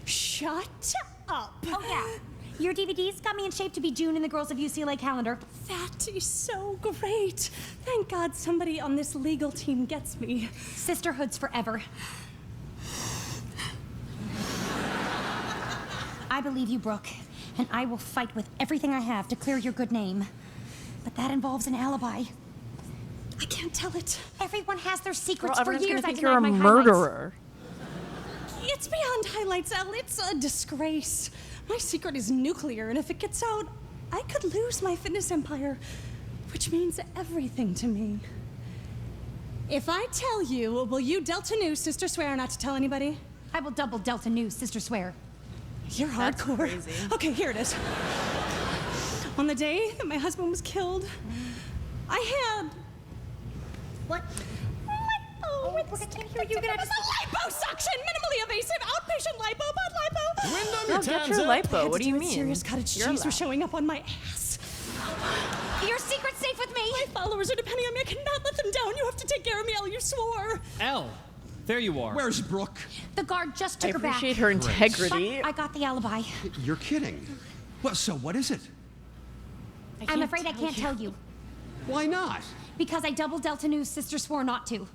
Shut up.
Oh, yeah. Your DVDs got me in shape to be June in the Girls of UCLA calendar.
That is so great. Thank God somebody on this legal team gets me.
Sisterhood's forever. I believe you, Brooke, and I will fight with everything I have to clear your good name. But that involves an alibi.
I can't tell it.
Everyone has their secrets.
Girl,
For
everyone's
years
gonna
I
think you're a
denied my highlights.
murderer.
It's beyond highlights, Elle. It's a disgrace. My secret is nuclear, and if it gets out, I could lose my fitness empire, which means everything to me. If I tell you, will you Delta Nu, sister, swear not to tell anybody?
I will double Delta News, sister swear.
You're
That's
hardcore.
crazy.
Okay, here it is. On the day that my husband was killed, I had...
What?
Oh,
Brooke, I can't hear you. You're gonna have to...
liposuction! Minimally invasive, outpatient lipo, butt lipo!
Wind on
No,
your
get
Tams
your
up.
lipo. What do you mean?
Serious cottage
You're
cheese were
allowed.
showing up on my ass.
Your secret's safe with me.
My followers are depending on me. I cannot let them down. You have to take care of me, Elle. You swore.
Elle, there you are.
Where's Brooke?
The guard just
I
took her back.
appreciate her integrity.
But I got the alibi.
You're kidding. Well, so what is it?
I'm afraid I can't tell you.
Why not?
Because I double Delta News, sister swore not to.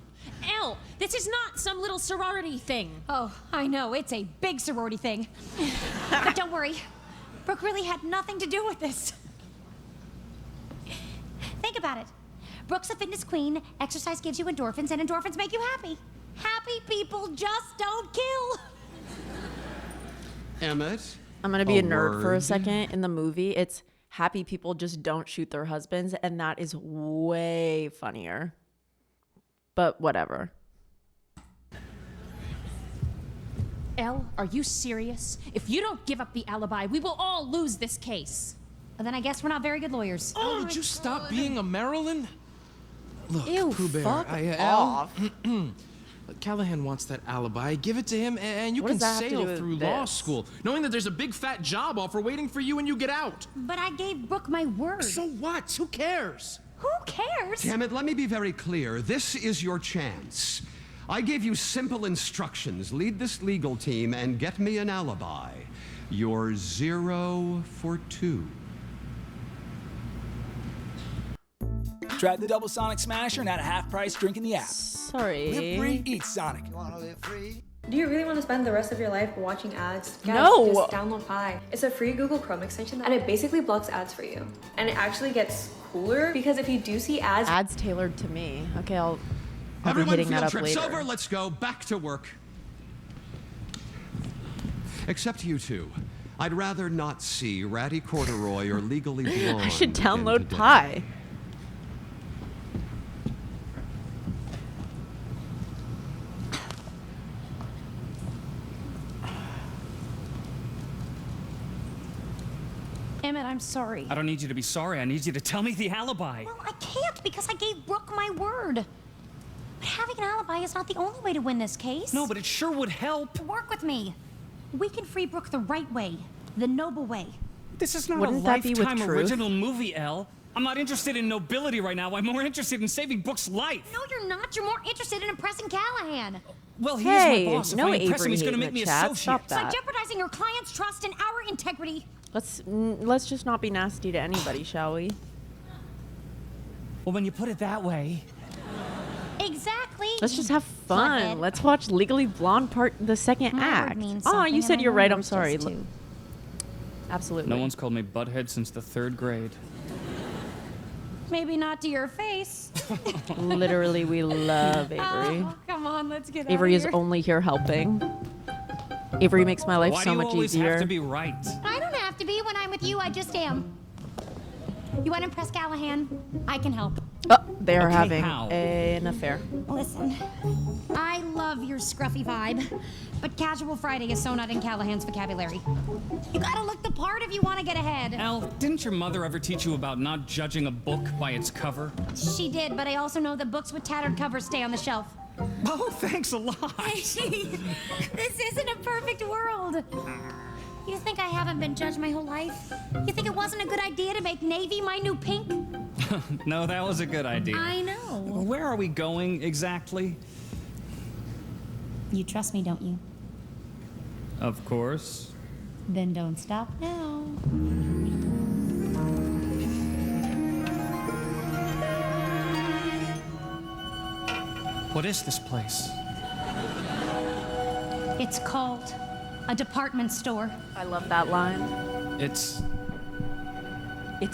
Elle, this is not some little sorority thing.
Oh, I know, it's a big sorority thing. But don't worry, Brooke really had nothing to do with this. Think about it. Brooke's a fitness queen, exercise gives you endorphins, and endorphins make you happy. Happy people just don't kill.
Emmett?
I'm gonna be a nerd for a
word.
second. In the movie, it's happy people just don't shoot their husbands, and that is way funnier. But whatever.
Elle, are you serious? If you don't give up the alibi, we will all lose this case.
Well, then I guess we're not very good lawyers.
Oh, would you stop being a Maryland? Look,
Ew,
Pooh Bear,
fuck
Al,
off.
Callahan wants that alibi. Give it to him, and you
What
can
does that have to
sail
do with
through law
this?
school, knowing that there's a big fat job offer waiting for you when you get out.
But I gave Brooke my word.
So what? Who cares?
Who cares?
Damn it, let me be very clear. This is your chance. I gave you simple instructions. Lead this legal team and get me an alibi. You're 0 for 2.
Try the double Sonic Smasher and at a half price drink in the app.
Sorry.
Live free, eat Sonic.
Do you really want to spend the rest of your life watching ads? Guys,
No.
just download Pi. It's a free Google Chrome extension and it basically blocks ads for you. And it actually gets cooler because if you do see ads,
Ads tailored to me. Okay, I'll be
Everyone,
hitting that
field
up
trip's
later.
over. Let's go back to work. Except you two. I'd rather not see Ratty Corduroy or Legally Blonde.
I should
again
download
today.
Pi.
Emmett, I'm sorry.
I don't need you to be sorry. I need you to tell me the alibi.
Well, I can't because I gave Brooke my word. But having an alibi is not the only way to win this case.
No, but it sure would help.
Work with me. We can free Brooke the right way, the noble way.
This is not
Wouldn't
a
that be with
Lifetime
truth?
original movie, Elle. I'm not interested in nobility right now. I'm more interested in saving Brooke's life.
No, you're not. You're more interested in impressing Callahan.
Well, he
Hey,
is my boss. If
no
I impress him,
Avery
he's going to
hate
make
in
me
the chat.
associate.
Stop
By
that.
jeopardizing your client's trust and our integrity.
Let's just not be nasty to anybody, shall we?
Well, when you put it that way.
Exactly.
Let's just have fun.
Butthead.
Let's watch Legally Blonde part the second
My word
act.
means
Oh,
something,
you
and
said
I
you're
know
right. I'm
yours
sorry.
does too.
Absolutely.
No one's called me butthead since the 3rd grade.
Maybe not to your face.
Literally, we love Avery.
Oh, come on, let's get
Avery
out
is
of here.
only here helping. Avery makes my life
Why
so
do you
much
always
easier.
have to be right?
I don't have to be. When I'm with you, I just am. You want to impress Callahan? I can help.
Oh, they are
Okay,
having
how?
an affair.
Listen, I love your scruffy vibe, but Casual Friday is so not in Callahan's vocabulary. You gotta look the part if you want to get ahead.
Al, didn't your mother ever teach you about not judging a book by its cover?
She did, but I also know that books with tattered covers stay on the shelf.
Oh, thanks a lot.
This isn't a perfect world. You think I haven't been judged my whole life? You think it wasn't a good idea to make navy my new pink?
No, that was a good idea.
I know.
Where are we going exactly?
You trust me, don't you?
Of course.
Then don't stop now.
What is this place?
It's called a department store.
I love that line.
It's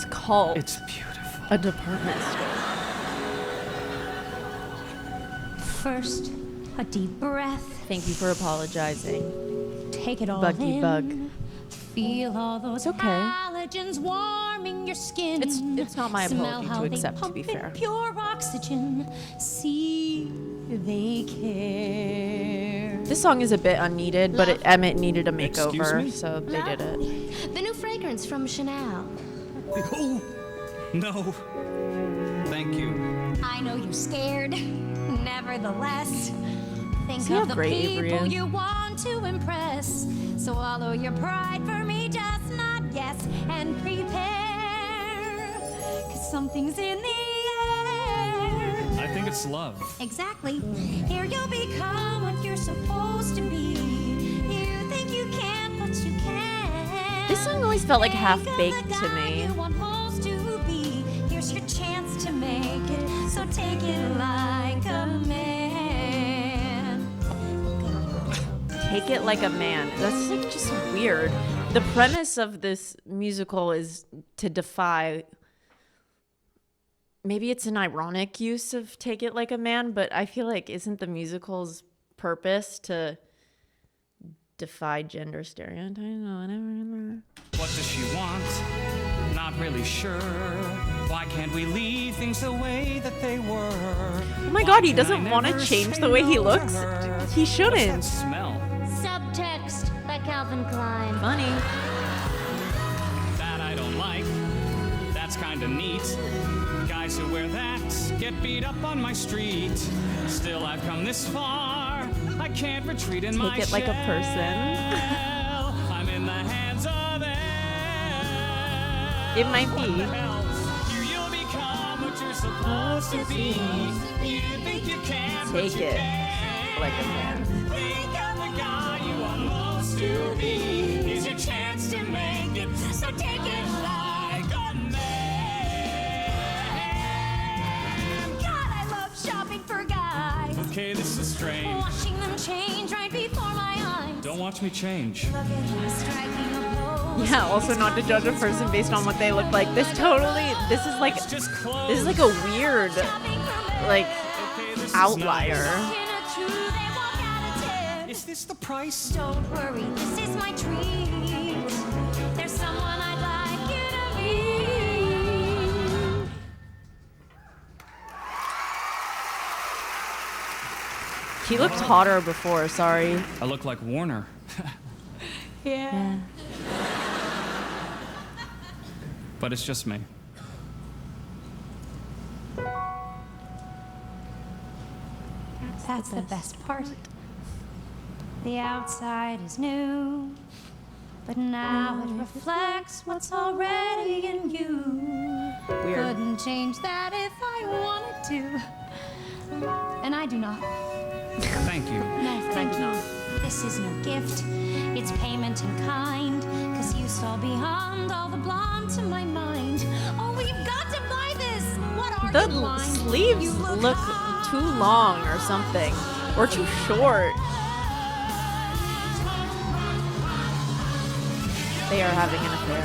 called
beautiful.
a department store.
First, a deep breath.
Thank you for apologizing.
Take it all
Buggy
in.
bug.
Feel all those
It's okay.
allergens warming your skin.
It's not my
Smell
apology
how
to
they
accept, to
pump
be
in
fair.
Pure oxygen. See, they care.
This song is a bit unneeded, but Emmett needed a
Excuse me?
makeover, so they did it.
The new fragrance from Chanel.
Oh, no. Thank you.
I know you're scared. Nevertheless, think
See how
of the
great Avery
people
is?
you want to impress. Swallow your pride for me, just not yes, and prepare. 'Cause something's in the air.
I think it's love.
Exactly. Here you'll become what you're supposed to be. You think you can't, but you can.
This song always felt like half-baked
Think of the
to
guy
me.
you want most to be. Here's your chance to make it, so take it like a man.
Take it like a man. That's like just weird. The premise of this musical is to defy. Maybe it's an ironic use of take it like a man, but I feel like isn't the musical's purpose to defy gender stereotypes or whatever?
What does she want? Not really sure. Why can't we leave things the way that they were?
Oh my god, he doesn't want to change the way he looks. He
What's that
shouldn't.
smell?
Subtext by Calvin Klein.
Funny.
That I don't like. That's kinda neat. Guys who wear that get beat up on my street. Still, I've come this far. I can't retreat in my
Take it like a person.
shell. I'm in the hands of
It might be.
Here you'll become what you're supposed to be. You think you can, but
Take
you
it
can't.
like a man.
Think of the guy you want most to be. Here's your chance to make it, so take it like a man.
God, I love shopping for guys.
Okay, this is strange.
Watching them change right before my eyes.
Don't watch me change.
Look at him striking a pose.
Yeah, also not to judge a person based on what they look like. This is like
It's just close.
this is like a weird like
Okay, this is
outlier.
nice.
In a two, they walk out of 10.
Is this the price?
Don't worry, this is my treat. There's someone I'd like you to meet.
He looked hotter before, sorry.
I look like Warner.
Yeah.
But it's just me.
That's the best part. The outside is new, but now it reflects what's already in you.
Weird.
Couldn't change that if I wanted to. And I do not.
Thank you.
No, thank you. This is no gift. It's payment in kind. 'Cause you saw beyond all the blonde to my mind. Oh, we've got to buy this. What are
The
you blind?
sleeves
You
look too long or something, or too short. They are having an affair.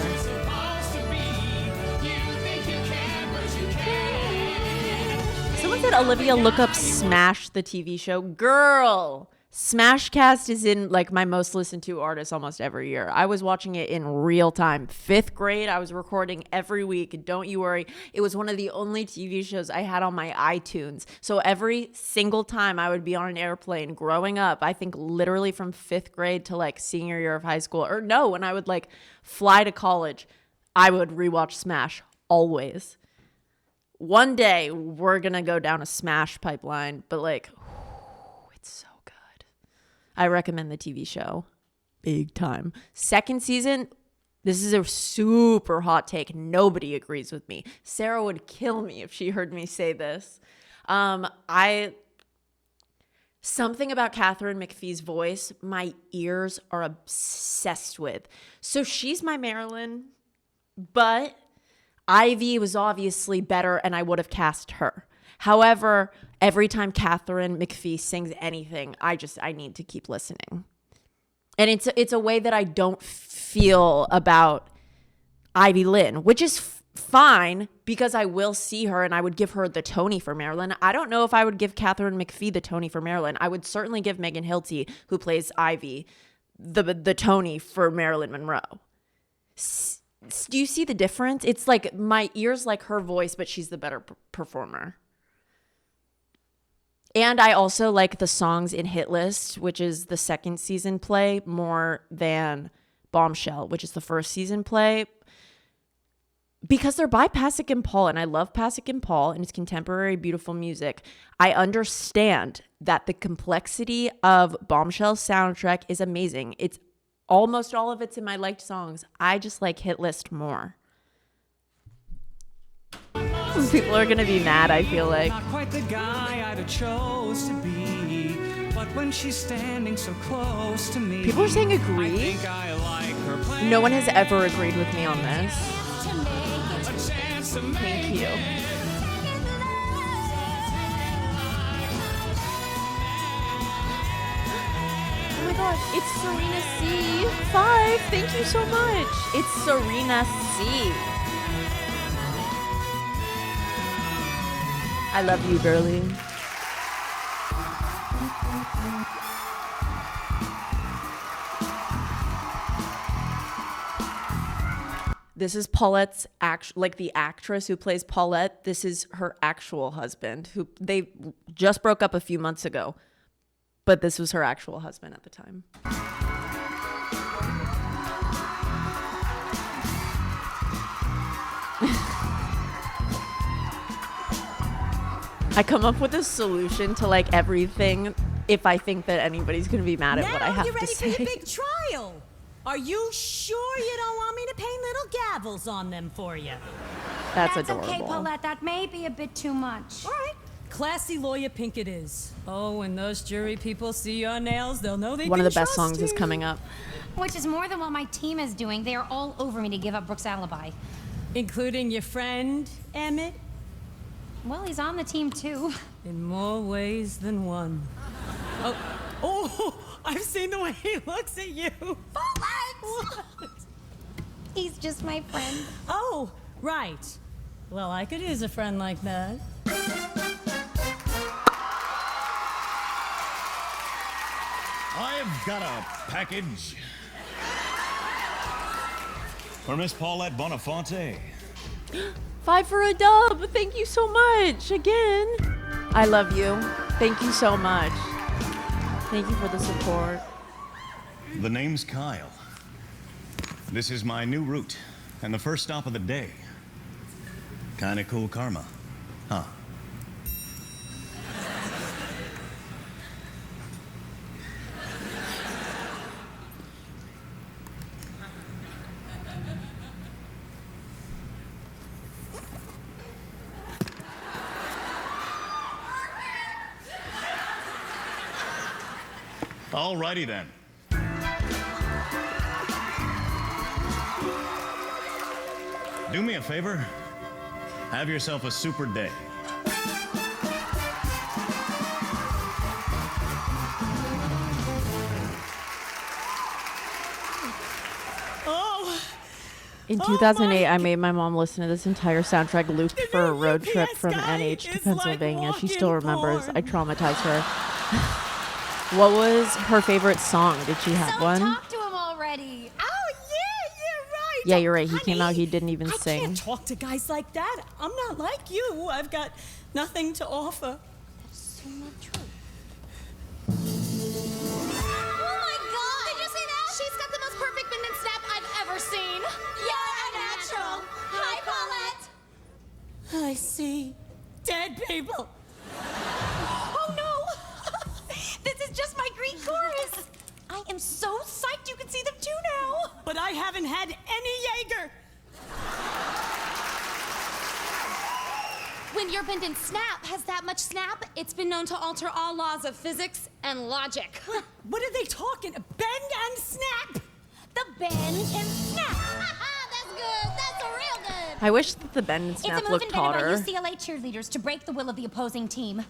Someone said, Olivia, look up Smash, the TV show. Girl, Smashcast is in like my most listened to artist almost every year. I was watching it in real time. 5th grade, I was recording every week. Don't you worry. It was one of the only TV shows I had on my iTunes. So every single time I would be on an airplane growing up, I think literally from 5th grade to like senior year of high school, or no, when I would like fly to college, I would rewatch Smash always. One day we're going to go down a Smash pipeline, but like, it's so good. I recommend the TV show big time. 2nd season, this is a super hot take. Nobody agrees with me. Sarah would kill me if she heard me say this. Something about Katharine McPhee's voice, my ears are obsessed with. So she's my Marilyn, but Ivy was obviously better and I would have cast her. However, every time Katharine McPhee sings anything, I need to keep listening. And it's a way that I don't feel about Ivy Lynn, which is fine because I will see her and I would give her the Tony for Marilyn. I don't know if I would give Katharine McPhee the Tony for Marilyn. I would certainly give Megan Hilty, who plays Ivy, the Tony for Marilyn Monroe. Do you see the difference? It's like my ears like her voice, but she's the better performer. And I also like the songs in Hit List, which is the 2nd season play, more than Bombshell, which is the 1st season play. Because they're by Pasek and Paul, and I love Pasek and Paul and it's contemporary, beautiful music. I understand that the complexity of Bombshell's soundtrack is amazing. It's almost all of it's in my liked songs. I just like Hit List more. People are gonna be mad, I feel like.
Not quite the guy I'd have chose to be, but when she's standing so close to me,
people are saying agree.
I think I like her plan.
No one has ever agreed with me on this. Thank you. Oh my god, it's Serena C. 5. Thank you so much. It's Serena C. I love you, girlie. This is Paulette's the actress who plays Paulette. This is her actual husband, who they just broke up a few months ago. But this was her actual husband at the time. I come up with a solution to like everything if I think that anybody's going to be mad at what I have to say.
Now you're ready for your big trial. Are you sure you don't want me to paint little gavels on them for you?
That's
adorable.
adorable.
Okay, Paulette, that may be a bit too much.
All right. Classy lawyer pink it is. Oh, when those jury people see your nails, they'll know they
One of
can
the best
trust
songs is
you.
coming up.
Which is more than what my team is doing. They are all over me to give up Brooke's alibi.
Including your friend, Emmett?
Well, he's on the team too.
In more ways than one. Oh, I've seen the way he looks at you.
Paulette! He's just my friend.
Oh, right. Well, I could use a friend like that.
I've got a package for Miss Paulette Bonafonte.
5 for a dub. Thank you so much. Again. I love you. Thank you so much. Thank you for the support.
The name's Kyle. This is my new route and the first stop of the day. Kinda cool karma, huh? Alrighty then. Do me a favor. Have yourself a super day.
Oh,
In 2008, I made my mom listen to this entire soundtrack looped for a road trip from NH to Pennsylvania. She still remembers. I traumatized her. What was her favorite song? Did she have one?
Talk to him already.
Oh, yeah, right.
Yeah, you're right. He came out, he didn't even
I
sing.
can't talk to guys like that. I'm not like you. I've got nothing to offer.
So not true. Oh my God! Did you see that? She's got the most perfect bend and snap I've ever seen. You're a natural. Hi, Paulette.
I see dead people.
Oh no! This is just my Greek chorus. I am so psyched you can see them too now.
But I haven't had any Jaeger.
When your bend and snap has that much snap, it's been known to alter all laws of physics and logic.
What are they talking? Bend and snap.
The bend and snap. That's good. That's real good.
I wish that the bend and snap
It's a move
looked
invented by
hotter.
UCLA cheerleaders to break the will of the opposing team.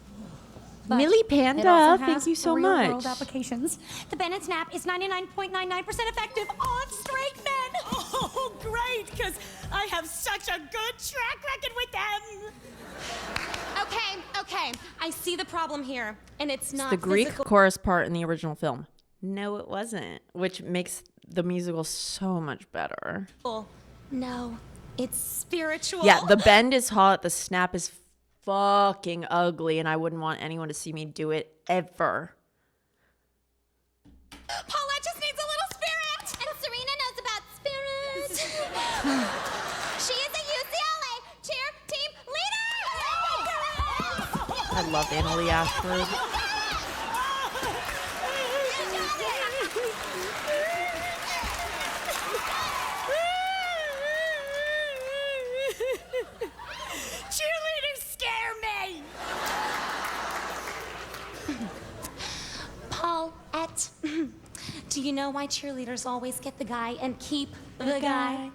But
Millie
it
Panda,
also
thank
has
you so
real-world
much.
applications. The bend and snap is 99.99% effective on straight men.
Oh, great, because I have such a good track record with them.
Okay. I see the problem here, and it's not
The Greek
physical.
chorus part in the original film. No, it wasn't, which makes the musical so much better.
No, it's spiritual.
Yeah, the bend is hot, the snap is fucking ugly, and I wouldn't want anyone to see me do it ever.
Paulette just needs a little spirit. And Serena knows about spirit. She is a UCLA cheer team leader.
I love Annalie Ashford.
Cheerleaders scare me.
Paulette, do you know why cheerleaders always get the guy and keep the guy?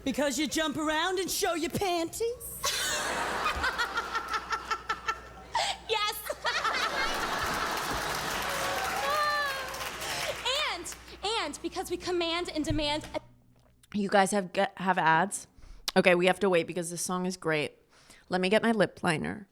Because you jump around and show your panties?
Yes. and because we command and demand.
You guys have ads? Okay, we have to wait because this song is great. Let me get my lip liner.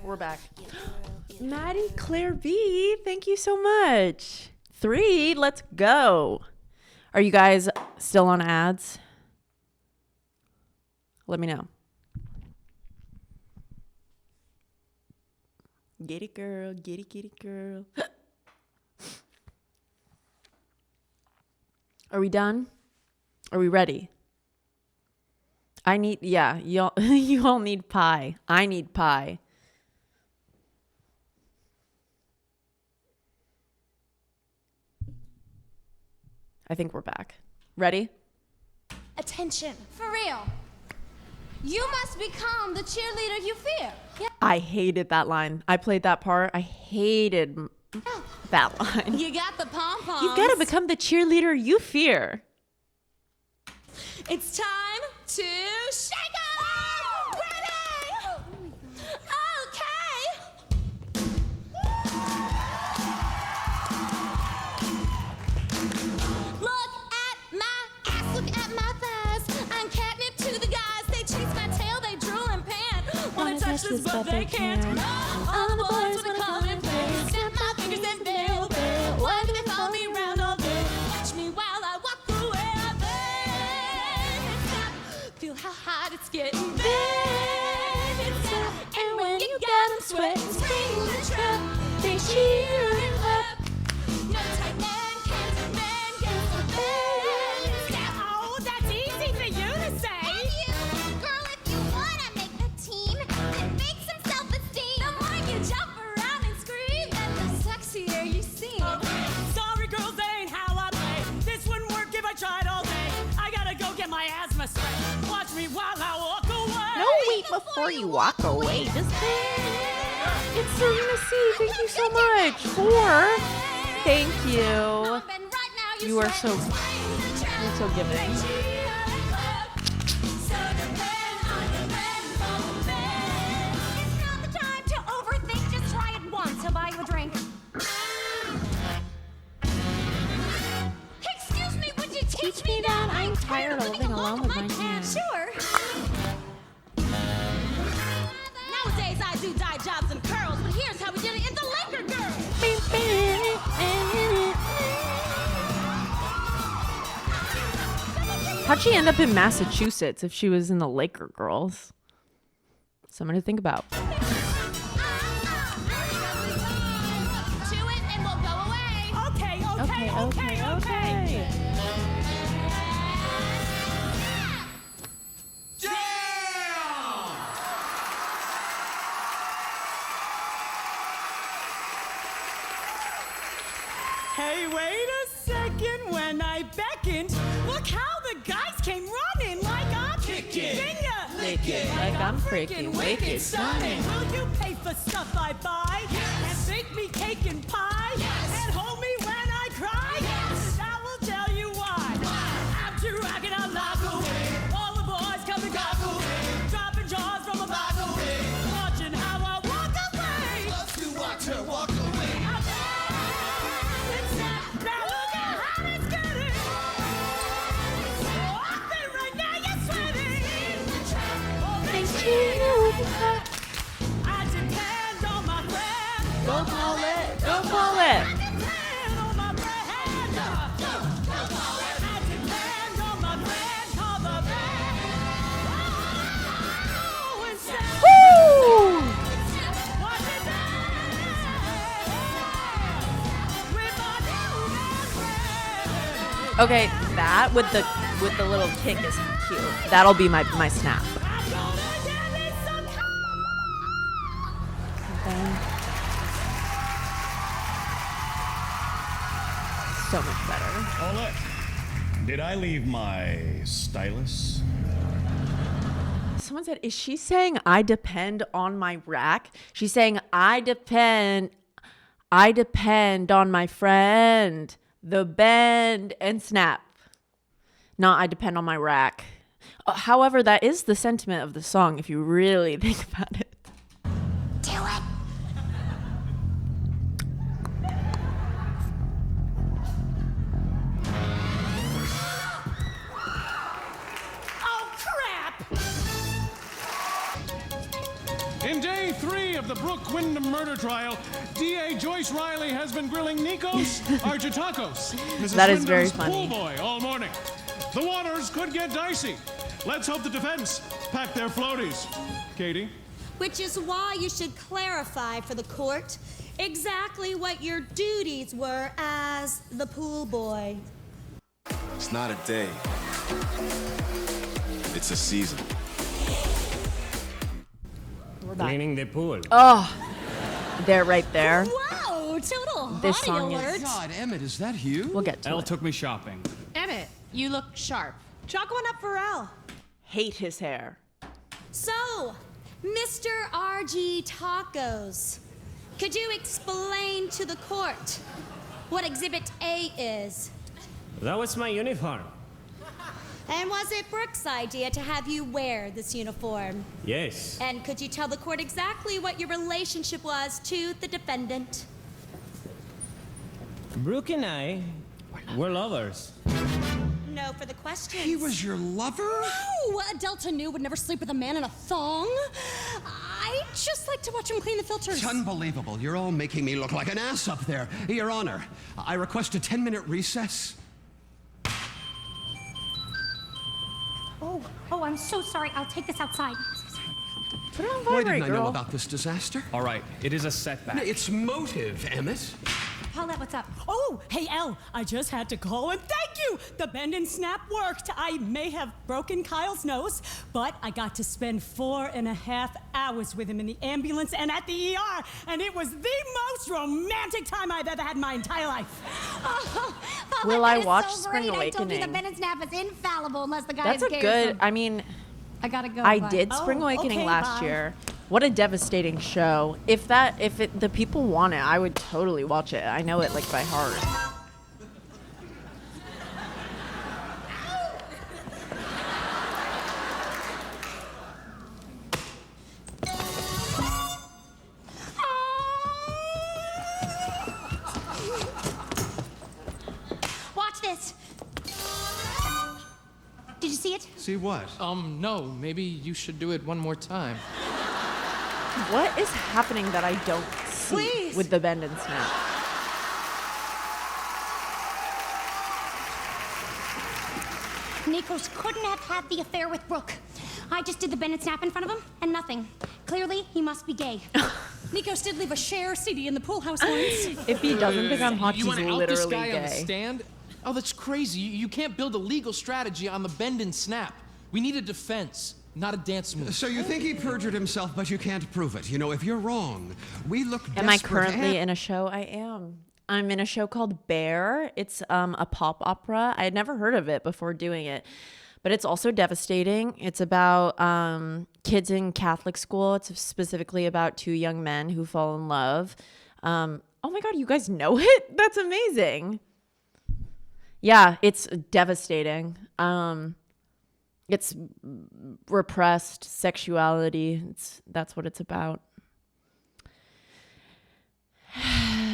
We're back. Maddie Claire B, thank you so much. 3, let's go. Are you guys still on ads? Let me know. Get it, girl. Get it, girl. Are we done? Are we ready? You all need pie. I need pie. I think we're back. Ready?
Attention, for real. You must become the cheerleader you fear. Yeah.
I hated that line. I played that part. I hated that line.
You got the pom-poms.
You've got to become the cheerleader you fear.
It's time to shake up! Ready? Okay. Look at my ass, look at my thighs. I'm catnip to the guys. They chase my tail, they drool and pant. Wanna touch this, but they can't. All the boys wanna come and play. Snap my fingers and bail. Why do they follow me around all day? Watch me while I walk away. Feel how hot it's getting. And when you got them sweating, spring the trap, they cheering up. No tight man can't demand, get the bed.
Oh, that's easy for you to say.
Girl, if you wanna make the team, then make some self-esteem. The more you jump around and scream, then the sexier you seem.
my asthma sweat. Watch me while I walk away.
No, wait before you walk away. Just it's Serena C. Thank you so much. 4. Thank you. You are so giving.
I'll buy you a drink. Excuse me, would you teach me that?
I'm tired of living alone with my hands.
Sure.
Nowadays I do dye jobs and curls, but here's how we did it in the Laker Girls.
How'd she end up in Massachusetts if she was in the Laker Girls? Something to think about. Okay.
Hey, wait a second. When I beckoned, look how the guys came running like I'm kicking.
Like I'm freaking wicked stunning.
Will you pay for stuff I buy? And bake me cake and pie? And hold me when I cry? I will tell you why. I'm too rockin' out loud. All the boys come and goggle. Dropping jaws from a bottle. Watching how I walk away.
Love to watch her walk away.
Now look at how it's getting. Open right now, you're sweating. I depend on my friend.
Don't call it. Okay, that with the little kick is cute. That'll be my snap. So much better.
Paulette, did I leave my stylus?
Someone said, is she saying I depend on my rack? She's saying I depend on my friend, the bend and snap. Not I depend on my rack. However, that is the sentiment of the song if you really think about it.
Do it.
In day 3 of the Brooke Wyndham murder trial, DA Joyce Riley has been grilling Nikos Argitakos, Mrs.
That is very
Wyndham's
funny.
pool boy, all morning. The waters could get dicey. Let's hope the defense pack their floaties. Katie?
Which is why you should clarify for the court exactly what your duties were as the pool boy.
It's not a day. It's a season.
Cleaning the pool.
Oh, they're right there.
Whoa, total
This
hottie
song is-
alert.
God, Emmett, is that you?
We'll get to
Elle
it.
took me shopping.
Emmett, you look sharp.
Chalk one up for Elle.
Hate his hair.
So, Mr. RG Tacos, could you explain to the court what Exhibit A is?
That was my uniform.
And was it Brooke's idea to have you wear this uniform?
Yes.
And could you tell the court exactly what your relationship was to the defendant?
Brooke and I were lovers.
No for the question.
He was your lover?
No! A Delta Nu would never sleep with a man in a thong. I just like to watch him clean the filters.
It's unbelievable. You're all making me look like an ass up there. Your Honor, I request a 10-minute recess.
Oh, I'm so sorry. I'll take this outside. I'm so sorry.
Put it on
Why
vibrate,
didn't I know
girl.
about this disaster?
All right, it is a setback.
It's motive, Emmett.
Paulette, what's up?
Oh, hey, Elle, I just had to call and thank you. The bend and snap worked. I may have broken Kyle's nose, but I got to spend 4.5 hours with him in the ambulance and at the ER, and it was the most romantic time I've ever had in my entire life.
Oh, Paulette,
Will I
that is
watch
so
Spring
great. I told you the
Awakening?
bend and snap is infallible unless the guy
That's
is
a
gay or
good.
something.
I mean,
I gotta go.
I
bye.
did Spring
Oh,
Awakening
okay,
last
bye.
year. What a devastating show. If the people want it, I would totally watch it. I know it like by heart.
Watch this. Did you see it?
See what?
No, maybe you should do it one more time.
What is happening that I don't see
Please.
with the bend and snap?
Nikos couldn't have had the affair with Brooke. I just did the bend and snap in front of him, and nothing. Clearly, he must be gay.
Nikos did leave a Cher CD in the pool house once.
If he doesn't think I'm hot,
You
he's
want to out this
literally
guy on the
gay.
stand? Oh, that's crazy. You can't build a legal strategy on the bend and snap. We need a defense, not a dance move.
So you think he perjured himself, but you can't prove it. You know, if you're wrong, we look desperate.
Am I currently in a show? I am. I'm in a show called Bear. It's a pop opera. I had never heard of it before doing it, but it's also devastating. It's about kids in Catholic school. It's specifically about two young men who fall in love. Oh my God, you guys know it? That's amazing. Yeah, it's devastating. It's repressed sexuality. That's what it's about.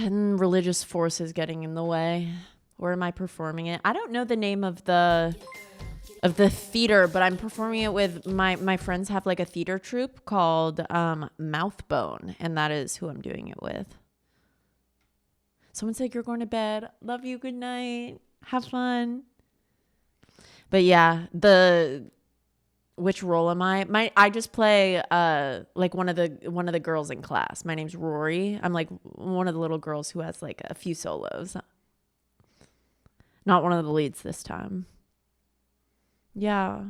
And religious forces getting in the way. Where am I performing it? I don't know the name of the theater, but I'm performing it with my friends have like a theater troupe called Mouthbone, and that is who I'm doing it with. Someone said you're going to bed. Love you. Good night. Have fun. But yeah, which role am I? I just play like one of the girls in class. My name's Rory. I'm like one of the little girls who has like a few solos. Not one of the leads this time. Yeah.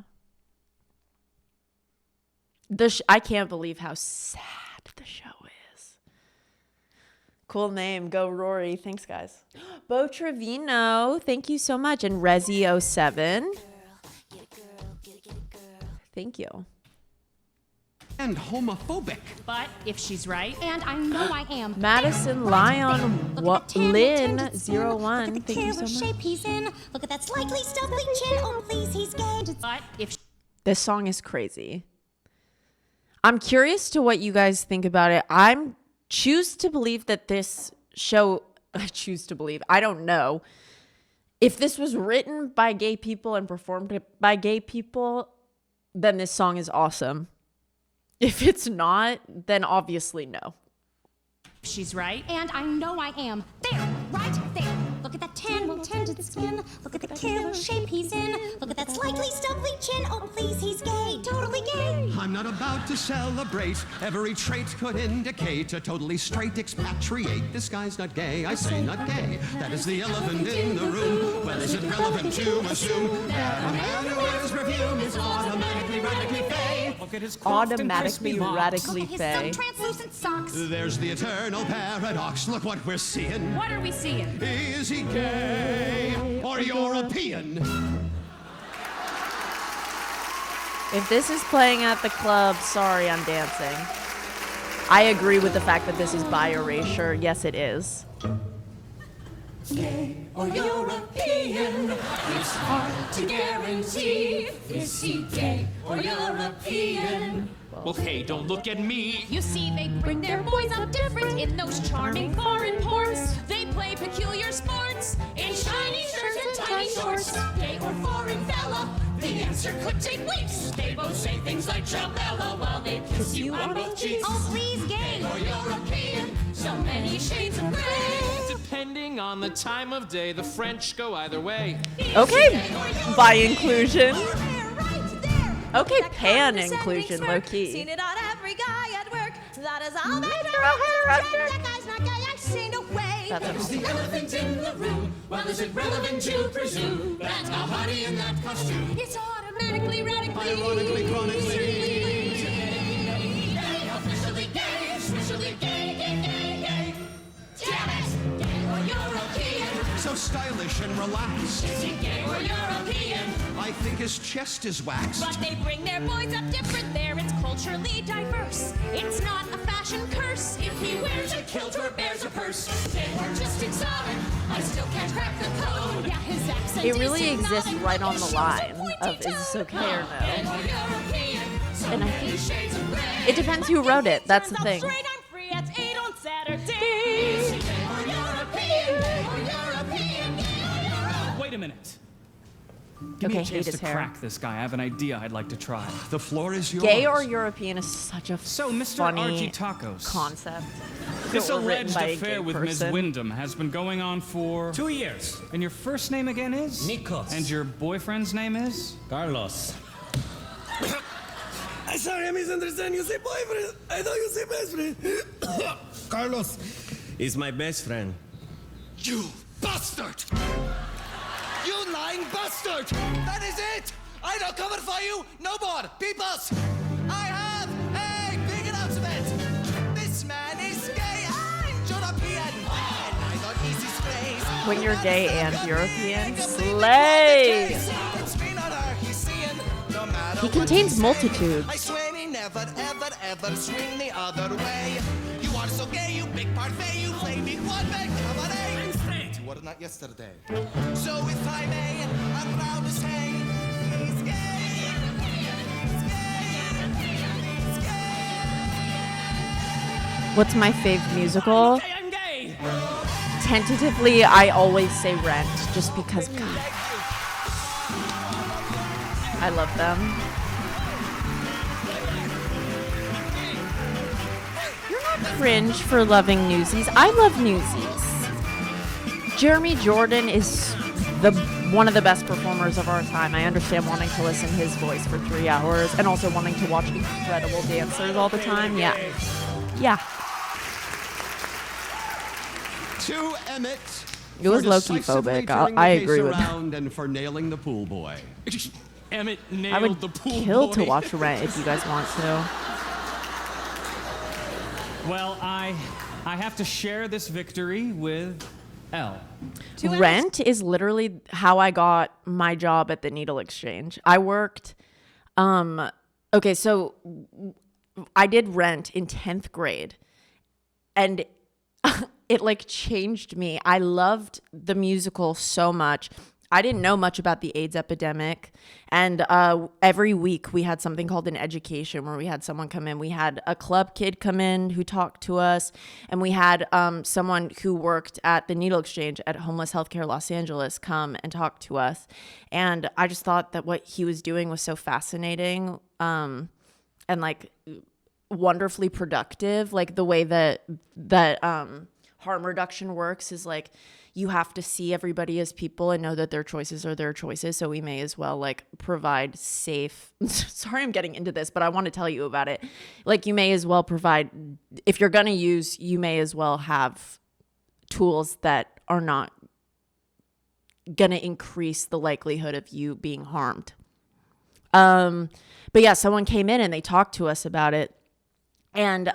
I can't believe how sad the show is. Cool name. Go Rory. Thanks, guys. Bo Trevino. Thank you so much. And Resi07. Thank you.
And homophobic.
But if she's right,
And I know I am.
Madison Lyon Lynn 01. Thank you so much.
Shape he's in. Look at that slightly stubbly chin. Oh, please, he's gay.
but if
This song is crazy. I'm curious to what you guys think about it. I choose to believe that this show, I don't know. If this was written by gay people and performed by gay people, then this song is awesome. If it's not, then obviously no.
she's right,
And I know I am. There, right there. Look at that tan, well-tended skin. Look at the killer shape he's in. Look at that slightly stubbly chin. Oh, please, he's gay. Totally gay.
I'm not about to celebrate. Every trait could indicate a totally straight expatriate. This guy's not gay. I say not gay. That is the elephant in the room. Well, is it relevant to assume that a man who wears perfume is automatically radically fey?
Look at his
Automatically radically
His
fey.
translucent socks.
There's the eternal paradox. Look what we're seeing.
what are we seeing?
Is he gay or European?
If this is playing at the club, sorry, I'm dancing. I agree with the fact that this is bi erasure. Yes, it is.
Gay or European, it's hard to guarantee. Is he gay or European?
Well, hey, don't look at me.
You see, they bring their boys up different in those charming foreign ports. They play peculiar sports in shiny shirts and tiny shorts.
Gay or foreign fella, the answer could take weeks. They both say things like Chabella while they kiss you on both cheeks.
Oh, please, gay.
Or European, so many shades of gray.
Depending on the time of day, the French go either way.
Okay, by inclusion. Okay, pan inclusion, low key.
Seen it on every guy at work. That is all they do.
Throw her up there.
That guy's not gay. I've seen a way.
That's
There's the elephant in the room. Well, is it relevant to presume that a hottie in that costume is automatically, radically,
ironically, chronically
officially gay, officially gay, gay, gay, gay. Damn it! Gay or European?
so stylish and relaxed.
Is he gay or European?
I think his chest is waxed.
But they bring their boys up different there. It's culturally diverse. It's not a fashion curse if he wears a kilt or bears a purse. They were just exotic. I still can't crack the code. Yeah, his accent
It really
is
exists
hypnotic,
right
but
on
it
the
shows a
line
pointy
of is this
toe.
okay or
Gay
no.
or European? So
And I
many
think
shades of gray.
it depends who wrote it. That's the
Turns out
thing.
straight, I'm free at 8 on Saturdays.
Is he gay or European? Gay or European? Gay or European?
Wait a minute. Give me
Okay,
a chance
hate his
to
hair.
crack this guy. I have an idea I'd like to try.
The floor is yours.
Gay or European is such a
So, Mr.
funny
Archie Tacos.
concept.
This
Or written
alleged
by a
affair
gay
with Ms.
person.
Wyndham has been going on for
2 years.
And your first name again is?
Nikos.
And your boyfriend's name is?
Carlos.
I'm sorry, I misunderstand. You say boyfriend. I thought you say best friend. Carlos.
Is my best friend.
You bastard! You lying bastard! That is it! I don't cover for you no more, peoples! I have a big announcement! This man is gay and European! And I don't easy sprays!
When you're gay and European, slay!
It's me, not her, he's seeing. No matter
He
what
contains
say,
multitudes.
I swear me never, ever, ever swing the other way. You are so gay, you big parfait, you play me one big cabaret. You were not yesterday. So if I may, I'm proud to say, he's gay. He's gay.
What's my fave musical?
I'm gay.
Tentatively, I always say Rent, just because, God, I love them. You're not cringe for loving Newsies. I love Newsies. Jeremy Jordan is one of the best performers of our time. I understand wanting to listen to his voice for 3 hours and also wanting to watch incredible dancers all the time. Yeah. Yeah.
To Emmett.
It was
for
low-key
decisively
phobic.
turning
I
the case
agree with that.
around and for nailing the pool boy.
Emmett nailed
I would
the pool
kill
boy.
to watch Rent if you guys want to.
Well, I have to share this victory with Elle.
Rent is literally how I got my job at the Needle Exchange. I worked, okay, so I did Rent in 10th grade and it like changed me. I loved the musical so much. I didn't know much about the AIDS epidemic. And every week we had something called an education where we had someone come in. We had a club kid come in who talked to us. And we had someone who worked at the Needle Exchange at Homeless Healthcare Los Angeles come and talk to us. And I just thought that what he was doing was so fascinating and like wonderfully productive. Like the way that harm reduction works is like, you have to see everybody as people and know that their choices are their choices. So we may as well like provide safe, sorry, I'm getting into this, but I want to tell you about it. Like you may as well provide, if you're going to use, you may as well have tools that are not going to increase the likelihood of you being harmed. But yeah, someone came in and they talked to us about it. And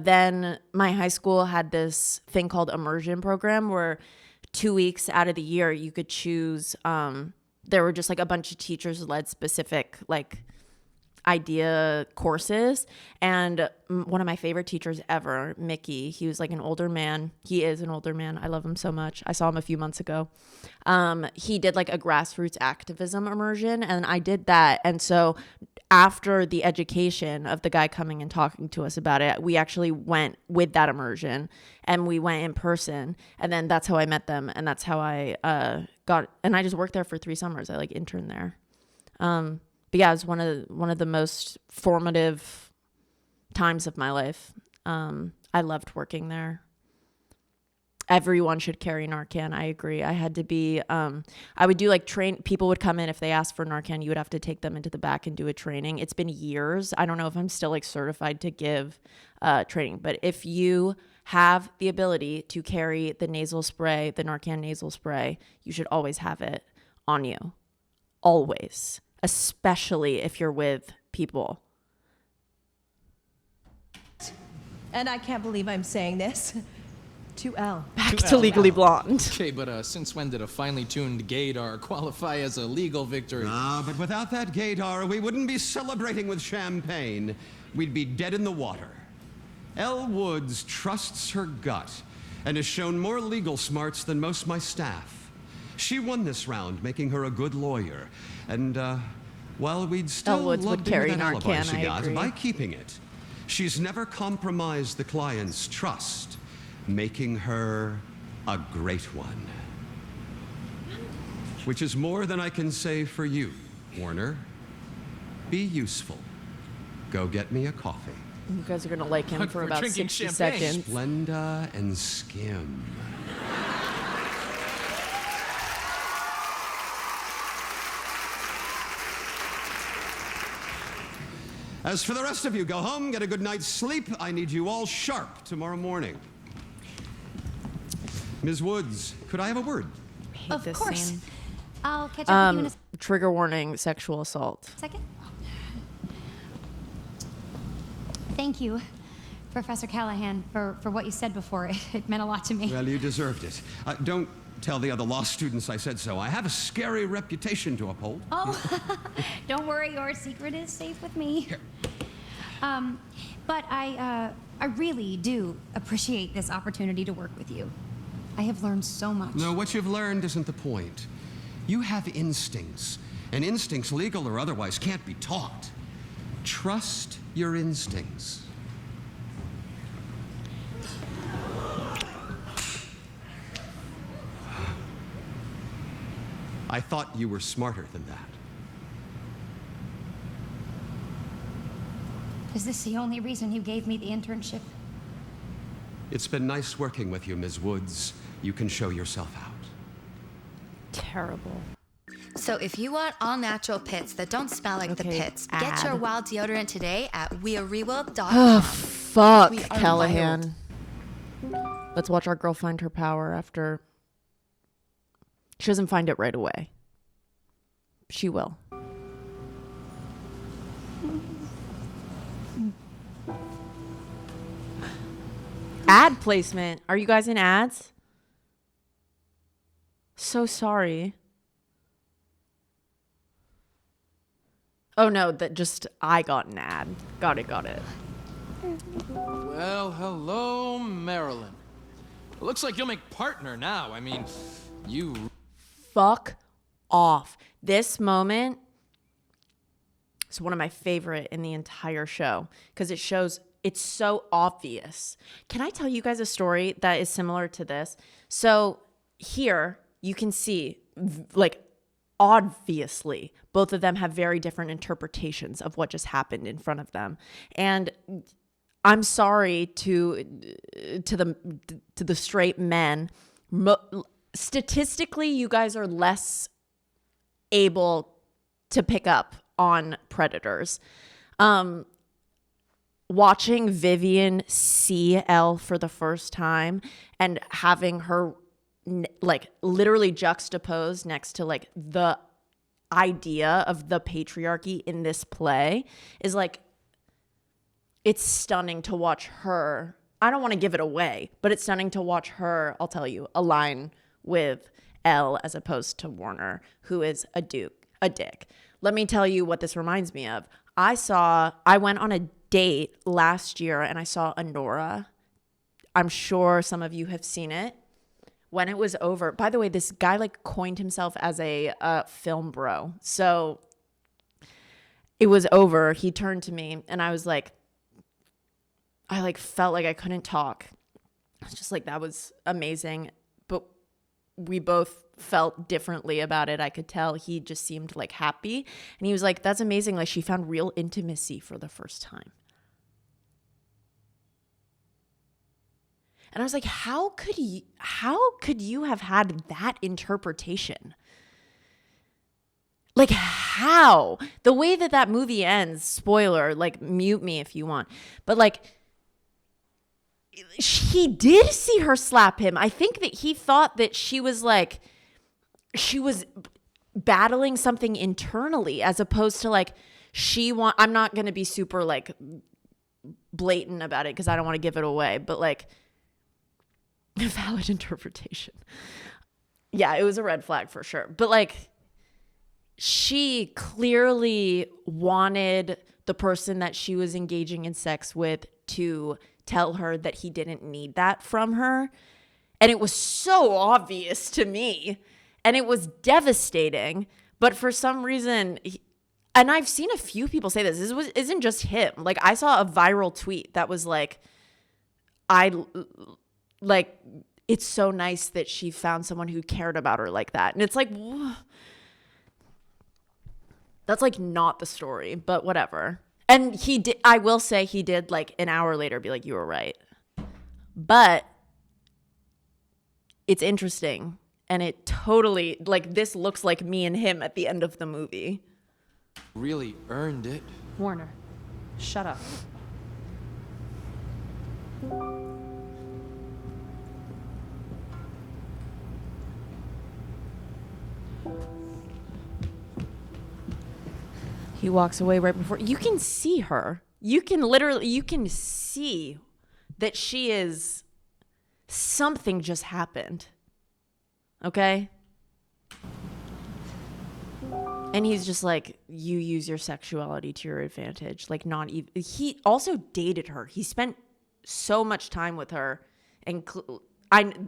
then my high school had this thing called immersion program where 2 weeks out of the year you could choose. There were just like a bunch of teachers led specific like idea courses. And one of my favorite teachers ever, Mickey, he was like an older man. He is an older man. I love him so much. I saw him a few months ago. He did like a grassroots activism immersion and I did that. And so after the education of the guy coming and talking to us about it, we actually went with that immersion and we went in person. And then that's how I met them. And that's how I and I just worked there for 3 summers. I like interned there. But yeah, it was one of the most formative times of my life. I loved working there. Everyone should carry Narcan. I agree. I had to be, I would do like people would come in if they asked for Narcan, you would have to take them into the back and do a training. It's been years. I don't know if I'm still like certified to give training, but if you have the ability to carry the nasal spray, the Narcan nasal spray, you should always have it on you. Always. Especially if you're with people.
And I can't believe I'm saying this. To L.
Back to Legally Blonde.
Okay, but since when did a finely tuned gaydar qualify as a legal victory?
But without that gaydar, we wouldn't be celebrating with champagne. We'd be dead in the water. Elle Woods trusts her gut and has shown more legal smarts than most of my staff. She won this round, making her a good lawyer. And, while we'd still
Woods
love
would
to
carry
that alibi
Narcan,
she
I
got,
agree.
by keeping it, she's never compromised the client's trust, making her a great one. Which is more than I can say for you, Warner. Be useful. Go get me a coffee.
You guys are going to like him for
We're
about
drinking
60
champagne.
seconds.
Splenda and Skim. As for the rest of you, go home, get a good night's sleep. I need you all sharp tomorrow morning. Ms. Woods, could I have a word?
Of
this
course.
scene.
I'll catch up with you in a
Trigger warning, sexual assault.
second. Thank you, Professor Callahan, for what you said before. It meant a lot to me.
Well, you deserved it. Don't tell the other law students I said so. I have a scary reputation to uphold.
Oh, don't worry, your secret is safe with me. But I really do appreciate this opportunity to work with you. I have learned so much.
No, what you've learned isn't the point. You have instincts, and instincts, legal or otherwise, can't be taught. Trust your instincts. I thought you were smarter than that.
Is this the only reason you gave me the internship?
It's been nice working with you, Ms. Woods. You can show yourself out.
Terrible.
So if you want all natural pits that don't smell like the pits, get your
ad.
wild deodorant today at wearerewild.com.
Oh, fuck,
We are
Callahan. Let's watch our girl find her power after. She doesn't find it right away. She will. Ad placement. Are you guys in ads? So sorry. Oh no, that just I got an ad. Got it.
Well, hello, Marilyn. It looks like you'll make partner now. I mean, you...
Fuck off. This moment is one of my favorite in the entire show because it shows it's so obvious. Can I tell you guys a story that is similar to this? So here you can see, like, obviously both of them have very different interpretations of what just happened in front of them. And I'm sorry to the straight men. Statistically, you guys are less able to pick up on predators. Watching Vivian see Elle for the first time and having her like literally juxtaposed next to like the idea of the patriarchy in this play is like, it's stunning to watch her. I don't want to give it away, but it's stunning to watch her, I'll tell you, align with Elle as opposed to Warner, who is a dick. Let me tell you what this reminds me of. I went on a date last year and I saw Anora. I'm sure some of you have seen it. When it was over, by the way, this guy like coined himself as a film bro. So it was over. He turned to me and I was like, I like felt like I couldn't talk. I was just like, that was amazing. But we both felt differently about it. I could tell he just seemed like happy. And he was like, that's amazing. Like she found real intimacy for the first time. And I was like, how could you have had that interpretation? Like how? The way that movie ends, spoiler, like mute me if you want. But like he did see her slap him. I think that he thought that she was battling something internally, as opposed to like I'm not going to be super like blatant about it because I don't want to give it away, but like valid interpretation. Yeah, it was a red flag for sure. But like she clearly wanted the person that she was engaging in sex with to tell her that he didn't need that from her. And it was so obvious to me. And it was devastating. But for some reason, and I've seen a few people say this isn't just him. Like, I saw a viral tweet that was like, it's so nice that she found someone who cared about her like that. And it's like, that's like not the story, but whatever. And I will say he did like an hour later be like, you were right. But it's interesting. And it totally, like, this looks like me and him at the end of the movie.
Really earned it.
Warner, shut up.
He walks away right before. You can see her. You can see that she is, something just happened. Okay? And he's just like, you use your sexuality to your advantage. Like, not even. He also dated her. He spent so much time with her. And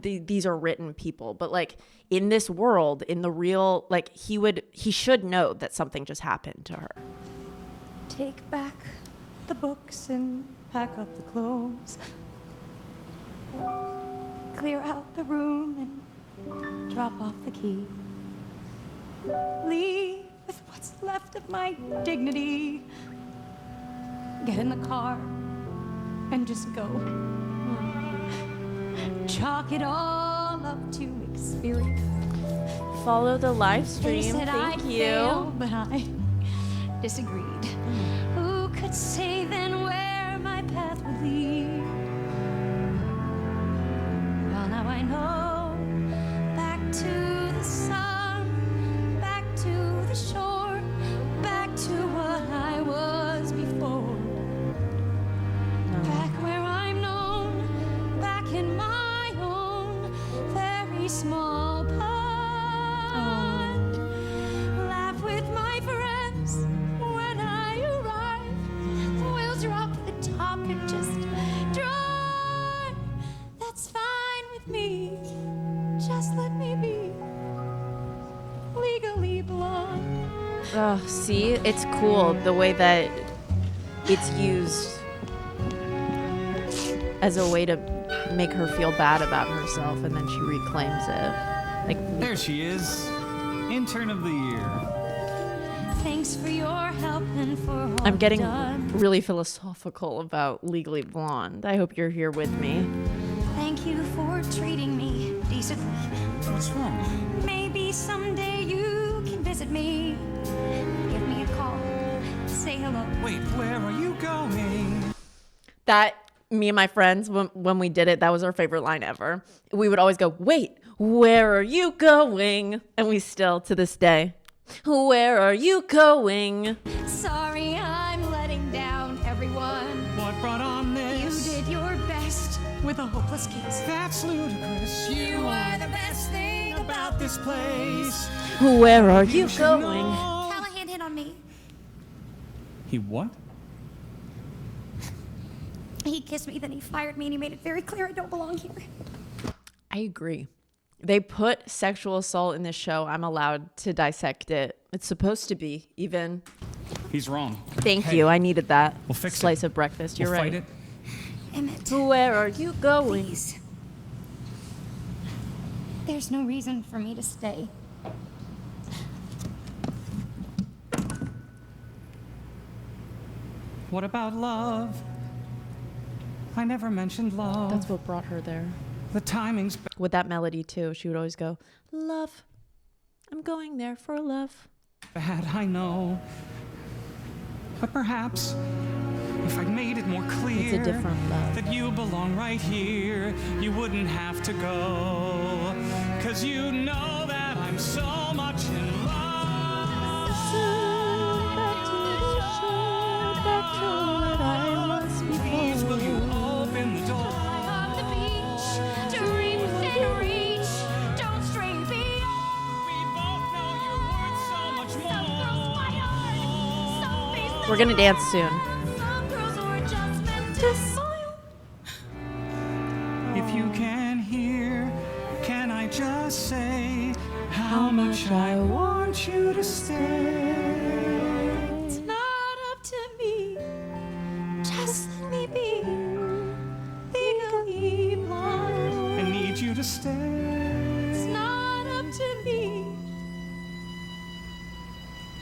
these are written people. But like, in this world, in the real, like, he should know that something just happened to her.
Take back the books and pack up the clothes. Clear out the room and drop off the key. Leave with what's left of my dignity. Get in the car and just go. Chalk it all up to experience.
Follow the live stream.
They said
Thank
I'd
you.
fail, but I disagreed. Who could say then where my path would lead? Well, now I know. Back to the sun, back to the shore, back to what I was before. Back where I'm known, back in my own very small pond. Laugh with my friends when I arrive. We'll drop the top and just drive. That's fine with me. Just let me be legally blonde.
Oh, see, it's cool the way that it's used as a way to make her feel bad about herself, and then she reclaims it. Like,
there she is, intern of the year.
Thanks for your help and for all
I'm getting
done.
really philosophical about Legally Blonde. I hope you're here with me.
Thank you for treating me decently.
What's wrong?
Maybe someday you can visit me. Give me a call. Say hello.
Wait, where are you going?
That, me and my friends, when we did it, that was our favorite line ever. We would always go, wait, where are you going? And we still, to this day, where are you going?
Sorry, I'm letting down everyone.
What brought on this?
You did your best with a hopeless case.
That's ludicrous. You are the best thing about this place.
Where are you going?
Callahan hit on me.
He what?
He kissed me, then he fired me, and he made it very clear I don't belong here.
I agree. They put sexual assault in this show. I'm allowed to dissect it. It's supposed to be, even.
He's wrong.
Thank you. I needed that
We'll fix
slice of breakfast. You're
we'll
right.
Fight it.
Emmett.
Where are you going?
Please. There's no reason for me to stay.
What about love? I never mentioned love.
That's what brought her there.
The timing's
with that melody too. She would always go, "Love, I'm going there for love."
bad, I know. But perhaps If I'd made it more clear
It's a different love.
that you belong right here, you wouldn't have to go. 'Cause you know that I'm so much in love. Please, will you open the door?
On the beach, dream within reach. Don't stray beyond.
We both know you're worth so much more.
My heart, some face
We're gonna dance soon.
some girls were just meant to smile.
If you can hear, can I just say how much I want you to stay?
It's not up to me. Just let me be legally blonde.
I need you to stay.
It's not up to me.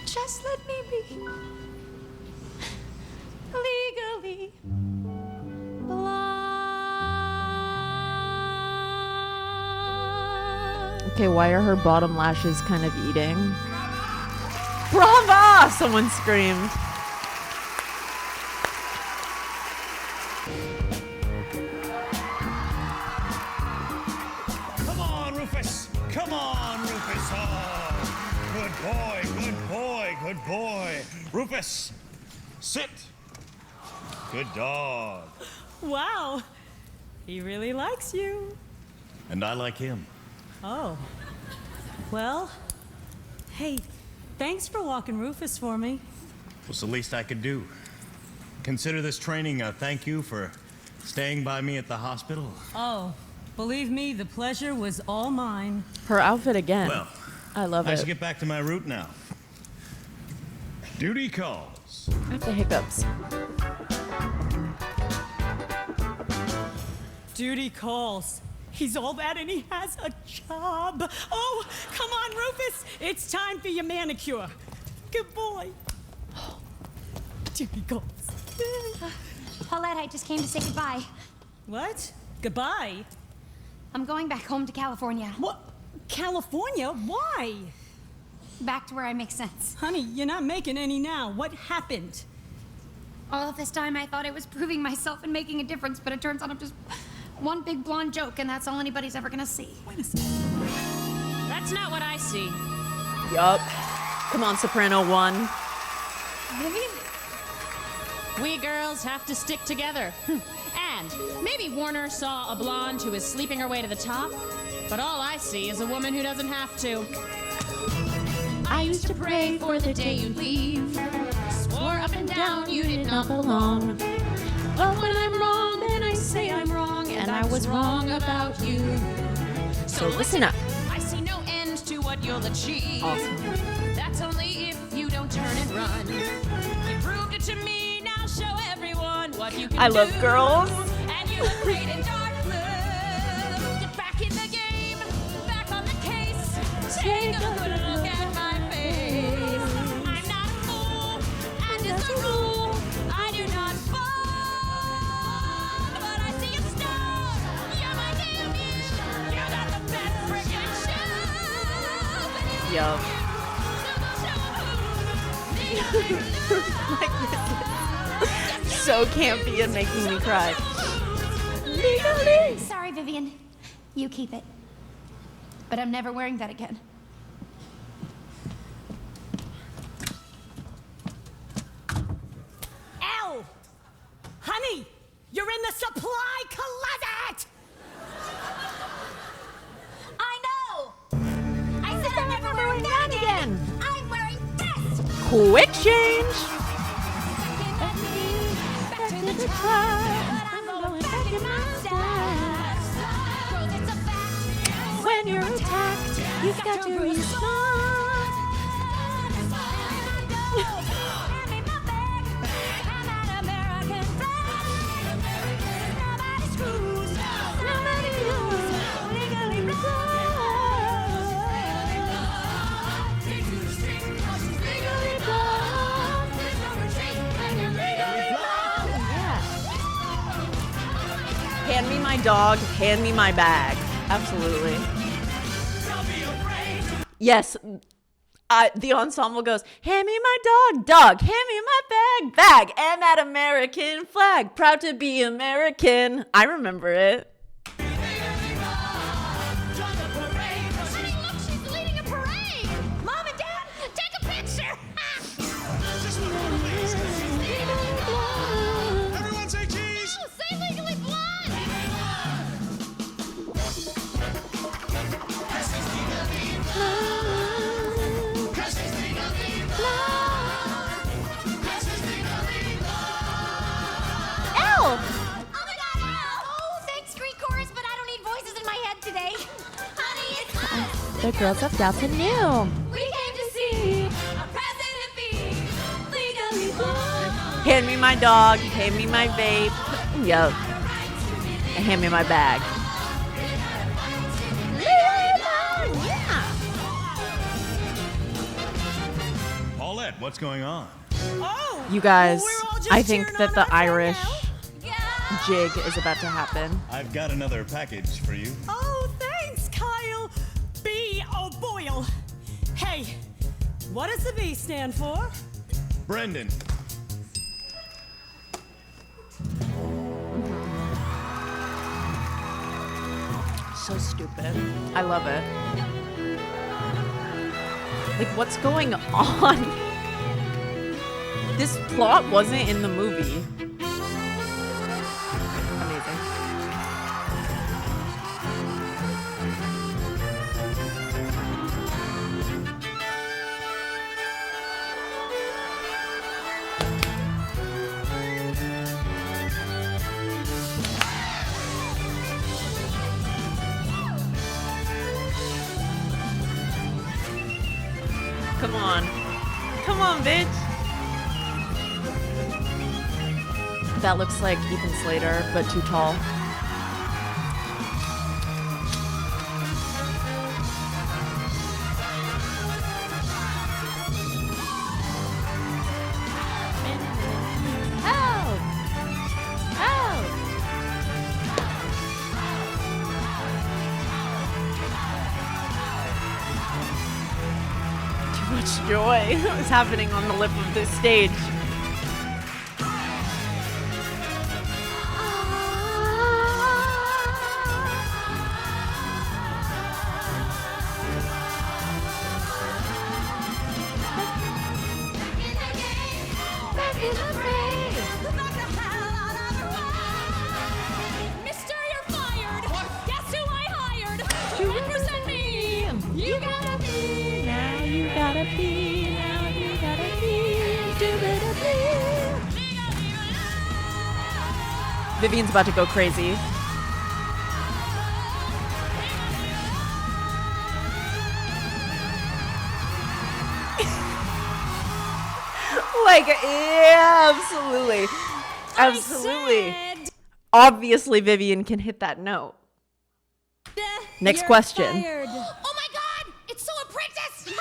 Just let me be legally blonde.
Okay, why are her bottom lashes kind of eating? Brava! Someone screamed.
Come on, Rufus! Come on, Rufus! Oh, good boy, good boy, good boy. Rufus, sit. Good dog.
Wow. He really likes you.
And I like him.
Oh. Well, hey, thanks for walking Rufus for me.
Was the least I could do. Consider this training a thank you for staying by me at the hospital.
Oh, believe me, the pleasure was all mine.
Her outfit again.
Well,
I love
I
it.
should get back to my route now. Duty calls.
I have the hiccups.
Duty calls. He's all that and he has a job. Oh, come on, Rufus. It's time for your manicure. Good boy. Duty calls.
Paulette, I just came to say goodbye.
What? Goodbye?
I'm going back home to California.
What? California? Why?
Back to where I make sense.
Honey, you're not making any now. What happened?
All of this time, I thought I was proving myself and making a difference, but it turns out I'm just one big blonde joke, and that's all anybody's ever gonna see.
Wait a second.
That's not what I see.
Yup. Come on, Soprano 1.
Vivian?
We girls have to stick together. And maybe Warner saw a blonde who is sleeping her way to the top, but all I see is a woman who doesn't have to. I used to pray for the day you leave. Swore up and down you did not belong. But when I'm wrong, then I say I'm wrong, and I was wrong about you.
So listen up.
I see no end to what you'll achieve.
Awesome.
That's only if you don't turn and run. You proved it to me, now show everyone what you can
I love
do.
girls.
And you look great in dark blue. Get back in the game, back on the case. Take a good look at my face. I'm not a fool, and it's a rule. I do not fall, but I see a star. You're my debut. You got the best freaking show.
Yup. So campy and making me cry. Legally.
Sorry, Vivian. You keep it. But I'm never wearing that again.
Elle! Honey, you're in the supply closet!
I know! I said I'm never wearing that again! I'm wearing this!
Quick change.
Back to the tribe, but I'm going back in my style. Girls, it's a fact.
When you're attacked, you've got to respond.
Hand me my bag. I'm an American flag. Nobody screws. Nobody moves. Legally blonde. Take to the street, 'cause she's legally blonde. There's no retreat when you're legally blonde.
Hand me my dog, hand me my bag. Absolutely. Yes. The ensemble goes, hand me my dog, hand me my bag, bag, bag, and that American flag. Proud to be American. I remember it.
Mom and Dad, take a picture.
Everyone say cheese.
No, say Legally Blonde.
Elf.
Oh my God! Oh, thanks, Greek chorus, but I don't need voices in my head today. Honey, it's us.
The Girl Scouts got to new.
We came to see our president be legally blonde.
Hand me my dog. Hand me my vape. Yup. And hand me my bag.
Paulette, what's going on?
Oh,
You guys,
we're all just
I think
cheering
that
on
the
our friend
Irish
now.
jig is about to happen.
I've got another package for you.
Oh, thanks, Kyle. B. O'Boyle. Hey, what does the B stand for?
Brendan.
So stupid. I love it. Like, what's going on? This plot wasn't in the movie. Amazing. Come on. Come on, bitch. That looks like Ethan Slater, but too tall. Help! Help! Too much joy is happening on the lip of this stage.
Mister, you're fired. Guess who I hired to represent me? You gotta be.
Now you gotta be. Now you gotta be. Vivian's about to go crazy. Like, yeah, absolutely. Absolutely. Obviously, Vivian can hit that note. Next question.
Oh my God! It's So Apprentice!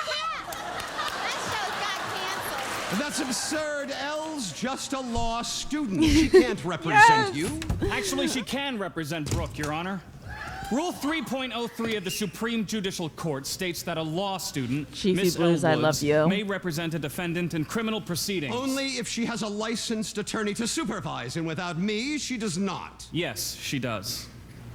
That's absurd. Elle's just a law student. She can't represent you.
Actually, she can represent Brooke, Your Honor. Rule 3.03 of the Supreme Judicial Court states that a law student,
Cheesy
Miss
Blues, I
Elle
love
Woods,
you.
may represent a defendant in criminal proceedings.
Only if she has a licensed attorney to supervise, and without me, she does not.
Yes, she does.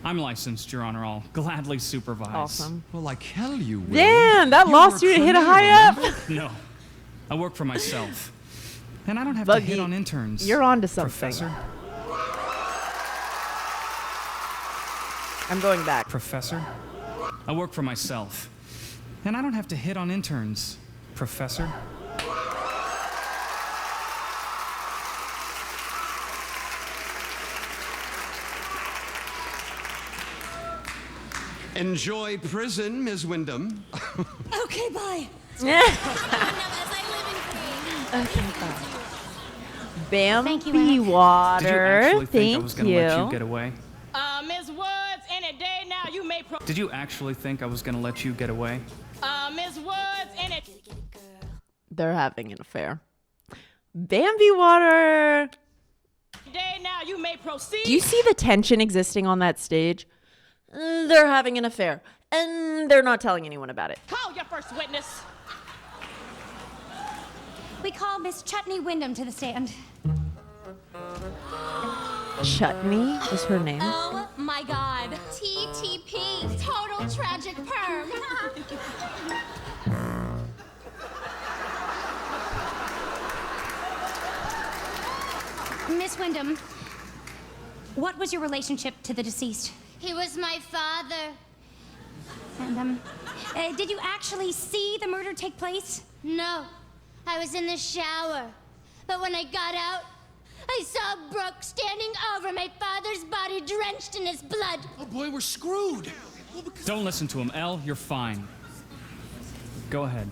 I'm licensed, Your Honor. I'll gladly supervise.
Awesome.
Well, like hell you will.
Damn, that
You
law
were
student hit a
criminal,
high up.
remember?
No, I work for myself. And I don't have
Buggy,
to hit on interns.
you're onto something.
Professor.
I'm going back.
Professor. I work for myself. And I don't have to hit on interns. Professor.
Enjoy prison, Ms. Wyndham.
Okay, bye.
Bambi water.
Did you actually think I
Thank
was going to let you get
you.
away?
Ms. Woods, any day now you may pro.
Did you actually think I was going to let you get away?
Ms. Woods, any
They're having an affair. Bambi water.
day now you may proceed.
Do you see the tension existing on that stage? They're having an affair, and they're not telling anyone about it.
Call your first witness.
we call Miss Chutney Wyndham to the stand.
Chutney is her name.
Oh my god. TTP. Total tragic perm.
Miss Wyndham, what was your relationship to the deceased?
He was my father.
And, did you actually see the murder take place?
No, I was in the shower. But when I got out, I saw Brooke standing over my father's body drenched in his blood.
Oh boy, we're screwed.
Don't listen to him, Elle. You're fine. Go ahead.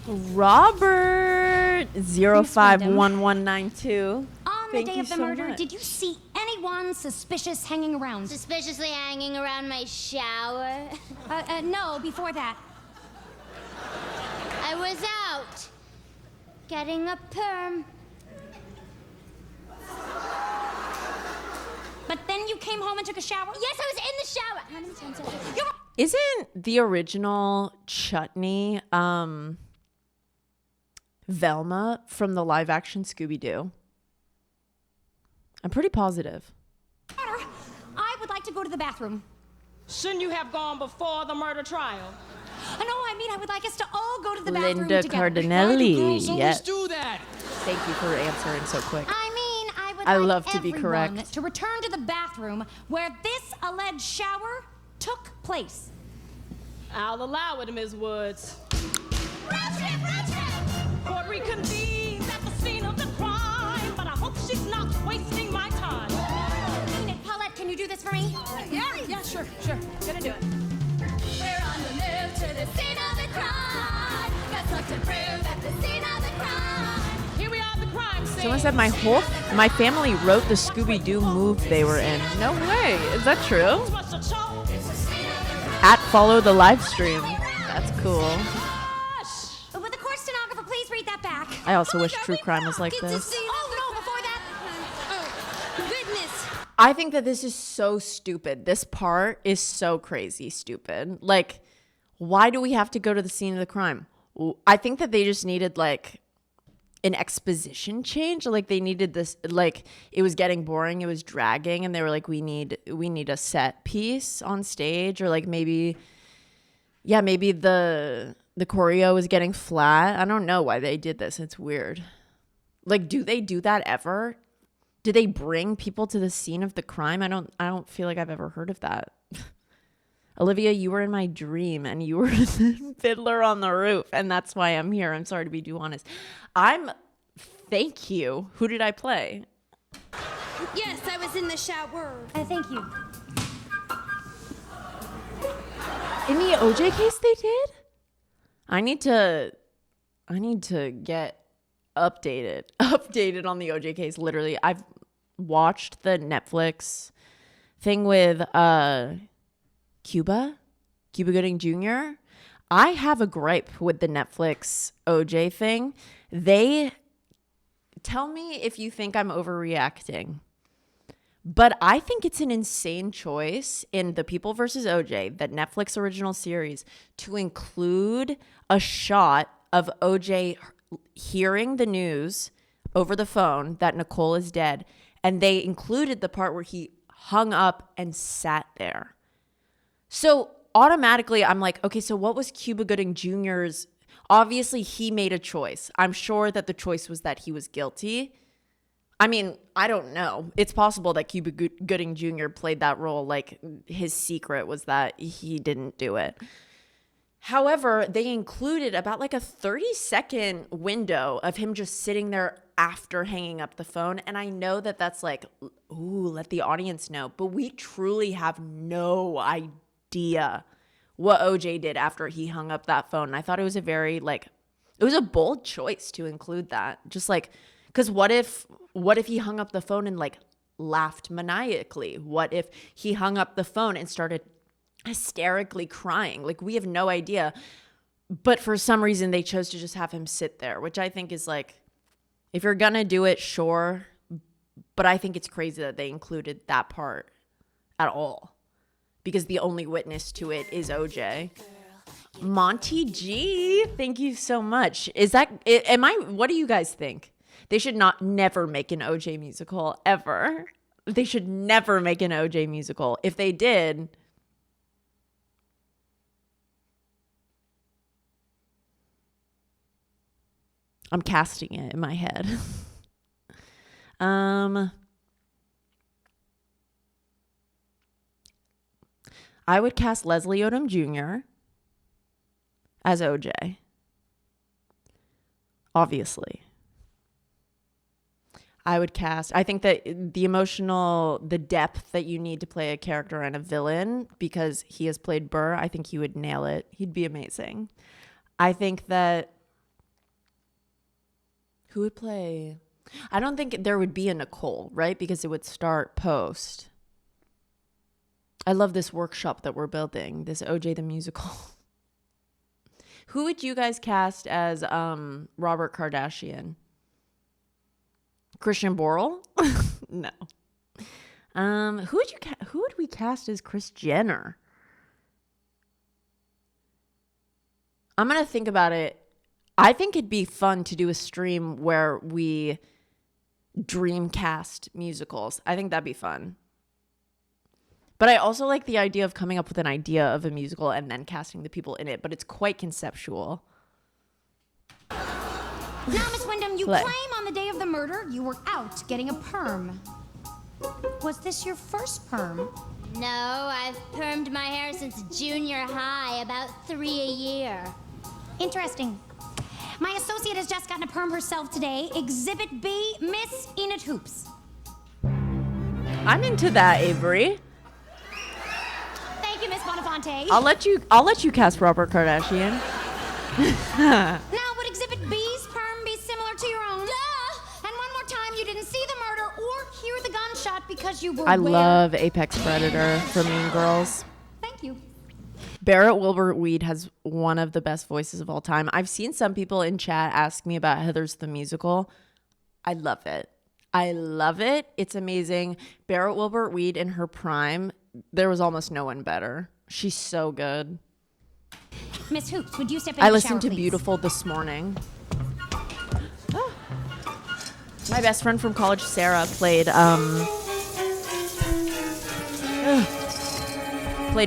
Robert 051192.
On the day of the murder, did you see anyone suspicious hanging around?
Suspiciously hanging around my shower?
No, before that.
I was out getting a perm.
But then you came home and took a shower?
Yes, I was in the shower. How many times have I-
Isn't the original Chutney Velma from the live action Scooby-Doo? I'm pretty positive.
I would like to go to the bathroom.
Shouldn't you have gone before the murder trial?
No, I mean I would like us to all go to the bathroom
Linda
together.
Cardinelli. Yes.
Do that.
Thank you for answering so quick.
I mean, I would
I
like
love to be
everyone
correct.
to return to the bathroom where this alleged shower took place.
I'll allow it, Ms. Woods. Court reconvenes at the scene of the crime, but I hope she's not wasting my time.
Paulette, can you do this for me?
Yeah, sure. Gonna do it.
We're on the move to the scene of the crime. Let's look to prove at the scene of the crime.
Here we are, the crime scene.
Someone said my family wrote the Scooby-Doo movie they were in. No way. Is that true? At follow the live stream. That's cool.
Would the court stenographer please read that back?
I also wish true crime was like this.
Oh, no, before that.
Goodness.
I think that this is so stupid. This part is so crazy stupid. Like, why do we have to go to the scene of the crime? I think that they just needed like an exposition change. Like they needed this, like it was getting boring, it was dragging, and they were like, we need a set piece on stage, or like maybe the choreo was getting flat. I don't know why they did this. It's weird. Like, do they do that ever? Do they bring people to the scene of the crime? I don't feel like I've ever heard of that. Olivia, you were in my dream and you were the fiddler on the roof, and that's why I'm here. I'm sorry to be too honest. Thank you. Who did I play?
Yes, I was in the shower.
Thank you.
In the OJ case they did? I need to get updated on the OJ case. Literally, I've watched the Netflix thing with Cuba Gooding Jr. I have a gripe with the Netflix OJ thing. They tell me if you think I'm overreacting, but I think it's an insane choice in The People vs. OJ, that Netflix original series, to include a shot of OJ hearing the news over the phone that Nicole is dead, and they included the part where he hung up and sat there. So automatically I'm like, okay, so what was Cuba Gooding Jr.'s? Obviously he made a choice. I'm sure that the choice was that he was guilty. I mean, I don't know. It's possible that Cuba Gooding Jr. played that role. Like, his secret was that he didn't do it. However, they included about like a 30-second window of him just sitting there after hanging up the phone. And I know that that's like, ooh, let the audience know. But we truly have no idea what OJ did after he hung up that phone. And I thought it was a very it was a bold choice to include that. Just like, because what if he hung up the phone and like laughed maniacally? What if he hung up the phone and started hysterically crying? Like, we have no idea. But for some reason they chose to just have him sit there, which I think is like, if you're gonna do it, sure. But I think it's crazy that they included that part at all, because the only witness to it is OJ. Monty G, thank you so much. What do you guys think? They should never make an OJ musical, ever. They should never make an OJ musical. If they did, I'm casting it in my head. I would cast Leslie Odom Jr. as OJ. Obviously. I think that the depth that you need to play a character and a villain, because he has played Burr, I think he would nail it. He'd be amazing. I think that who would play? I don't think there would be a Nicole, right? Because it would start post. I love this workshop that we're building, this OJ the musical. Who would you guys cast as Robert Kardashian? Christian Borle? No. Who would we cast as Kris Jenner? I'm gonna think about it. I think it'd be fun to do a stream where we dream cast musicals. I think that'd be fun. But I also like the idea of coming up with an idea of a musical and then casting the people in it, but it's quite conceptual.
Now, Miss Wyndham, you
Play.
claim on the day of the murder you were out getting a perm. Was this your first perm?
No, I've permed my hair since junior high, about 3 a year.
Interesting. My associate has just gotten a perm herself today. Exhibit B, Miss Enid Hoops.
I'm into that, Avery.
Thank you, Miss Bonafante.
I'll let you cast Robert Kardashian.
Now, would Exhibit B's perm be similar to your own? Duh! And one more time, you didn't see the murder or hear the gunshot because you were
I
where?
love Apex Predator from Mean Girls.
Thank you.
Barrett Wilbert Weed has one of the best voices of all time. I've seen some people in chat ask me about Heathers the musical. I love it. I love it. It's amazing. Barrett Wilbert Weed in her prime, there was almost no one better. She's so good.
Miss Hoops, would you step in
I
the
listened
shower,
to
please?
Beautiful this morning. My best friend from college, Sarah, played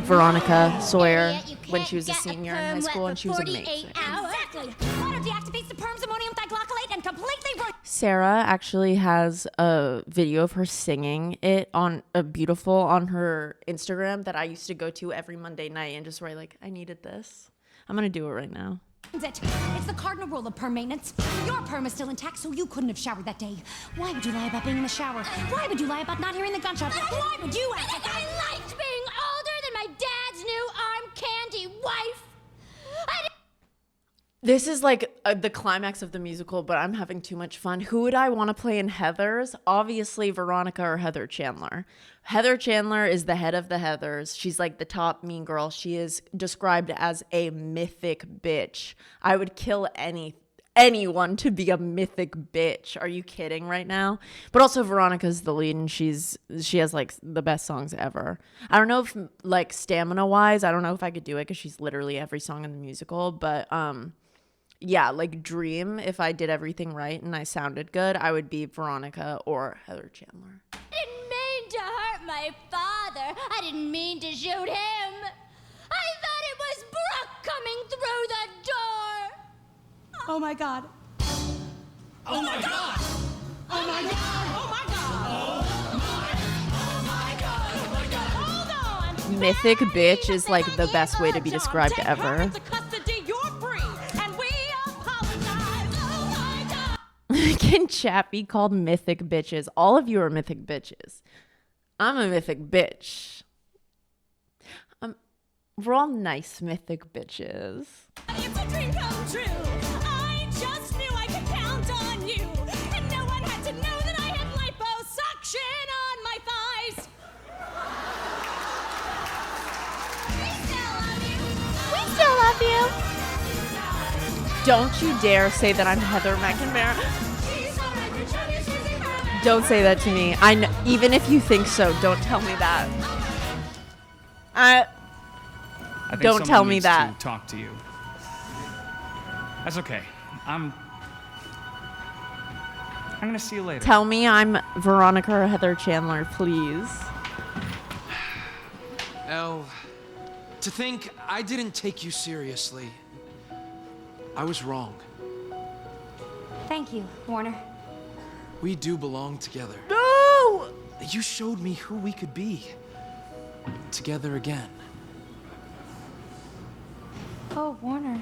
Veronica Sawyer when she was a senior in high school, and she was amazing.
Exactly. Water deactivates the perm's ammonium thioglycolate and completely
Sarah actually has a video of her singing it on Beautiful on her Instagram that I used to go to every Monday night and just write like, I needed this. I'm gonna do it right now.
It's the cardinal rule of perm maintenance. Your perm is still intact, so you couldn't have showered that day. Why would you lie about being in the shower? Why would you lie about not hearing the gunshot? Why would you act like
I liked being older than my dad's new arm candy wife.
This is like the climax of the musical, but I'm having too much fun. Who would I want to play in Heathers? Obviously, Veronica or Heather Chandler. Heather Chandler is the head of the Heathers. She's like the top mean girl. She is described as a mythic bitch. I would kill anyone to be a mythic bitch. Are you kidding right now? But also Veronica's the lead, and she has like the best songs ever. I don't know if like stamina wise, I don't know if I could do it because she's literally every song in the musical, but yeah, like dream, if I did everything right and I sounded good, I would be Veronica or Heather Chandler.
I didn't mean to hurt my father. I didn't mean to shoot him. I thought it was Brooke coming through the door.
Oh my God. Oh my God. Oh my God. Oh my God. Oh my God. Hold on.
Mythic bitch is like the best way to be described ever. Can chat be called mythic bitches? All of you are mythic bitches. I'm a mythic bitch. We're all nice mythic bitches.
It's a dream come true. I just knew I could count on you. And no one had to know that I had liposuction on my thighs.
We still love you. Don't you dare say that I'm Heather McNamara. Don't say that to me. I know, even if you think so, don't tell me that.
I think
Don't
someone
tell me
needs
that.
to talk to you. That's okay. I'm gonna see you later.
Tell me I'm Veronica or Heather Chandler, please.
Elle, to think I didn't take you seriously. I was wrong.
Thank you, Warner.
We do belong together.
No!
You showed me who we could be. Together again.
Oh, Warner.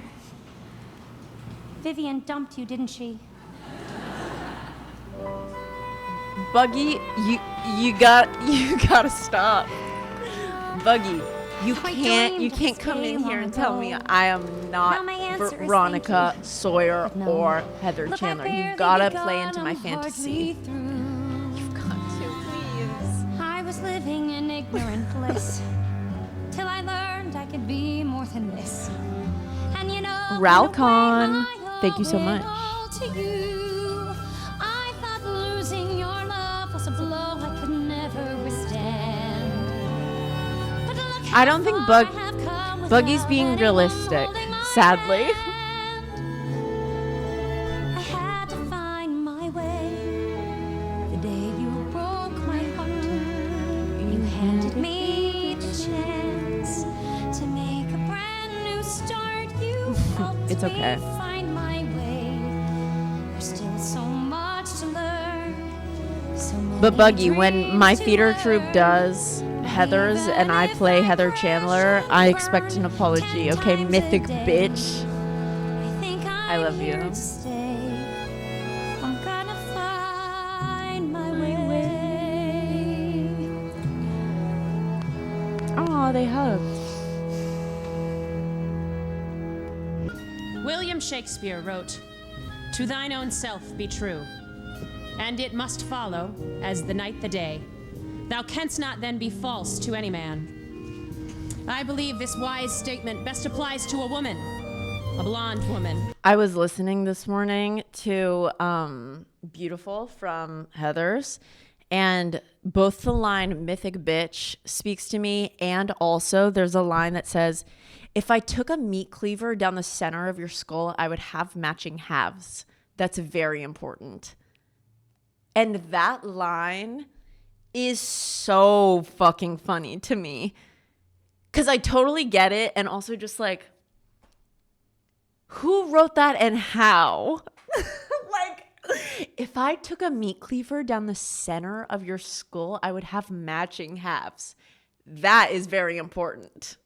Vivian dumped you, didn't she?
Buggy, you gotta stop. Buggy, you can't come in here and tell me I am not Veronica Sawyer or Heather Chandler. You've gotta play into my fantasy. You've got to, please.
I was living in ignorant bliss till I learned I could be more than this. And you know,
Ralcon, thank you so much.
to you, I thought losing your love was a blow I could never withstand. But look
I don't think Buggy's being realistic, sadly.
I had to find my way. The day you broke my heart, you handed me the chance to make a brand new start. You helped
It's okay.
me find my way. There's still so much to learn. So
But
many
Buggy, when
dreams
my
to
theater
learn.
troupe does Heather's and I play Heather Chandler, I expect an apology, okay, mythic bitch? I love you.
I'm gonna find my way.
Oh, they hugged.
William Shakespeare wrote, "To thine own self be true, and it must follow, as the night the day. Thou canst not then be false to any man." I believe this wise statement best applies to a woman, a blonde woman.
I was listening this morning to Beautiful from Heather's, and both the line mythic bitch speaks to me, and also there's a line that says, if I took a meat cleaver down the center of your skull, I would have matching halves. That's very important. And that line is so fucking funny to me. Because I totally get it, and also just like, who wrote that and how? Like, if I took a meat cleaver down the center of your skull, I would have matching halves. That is very important.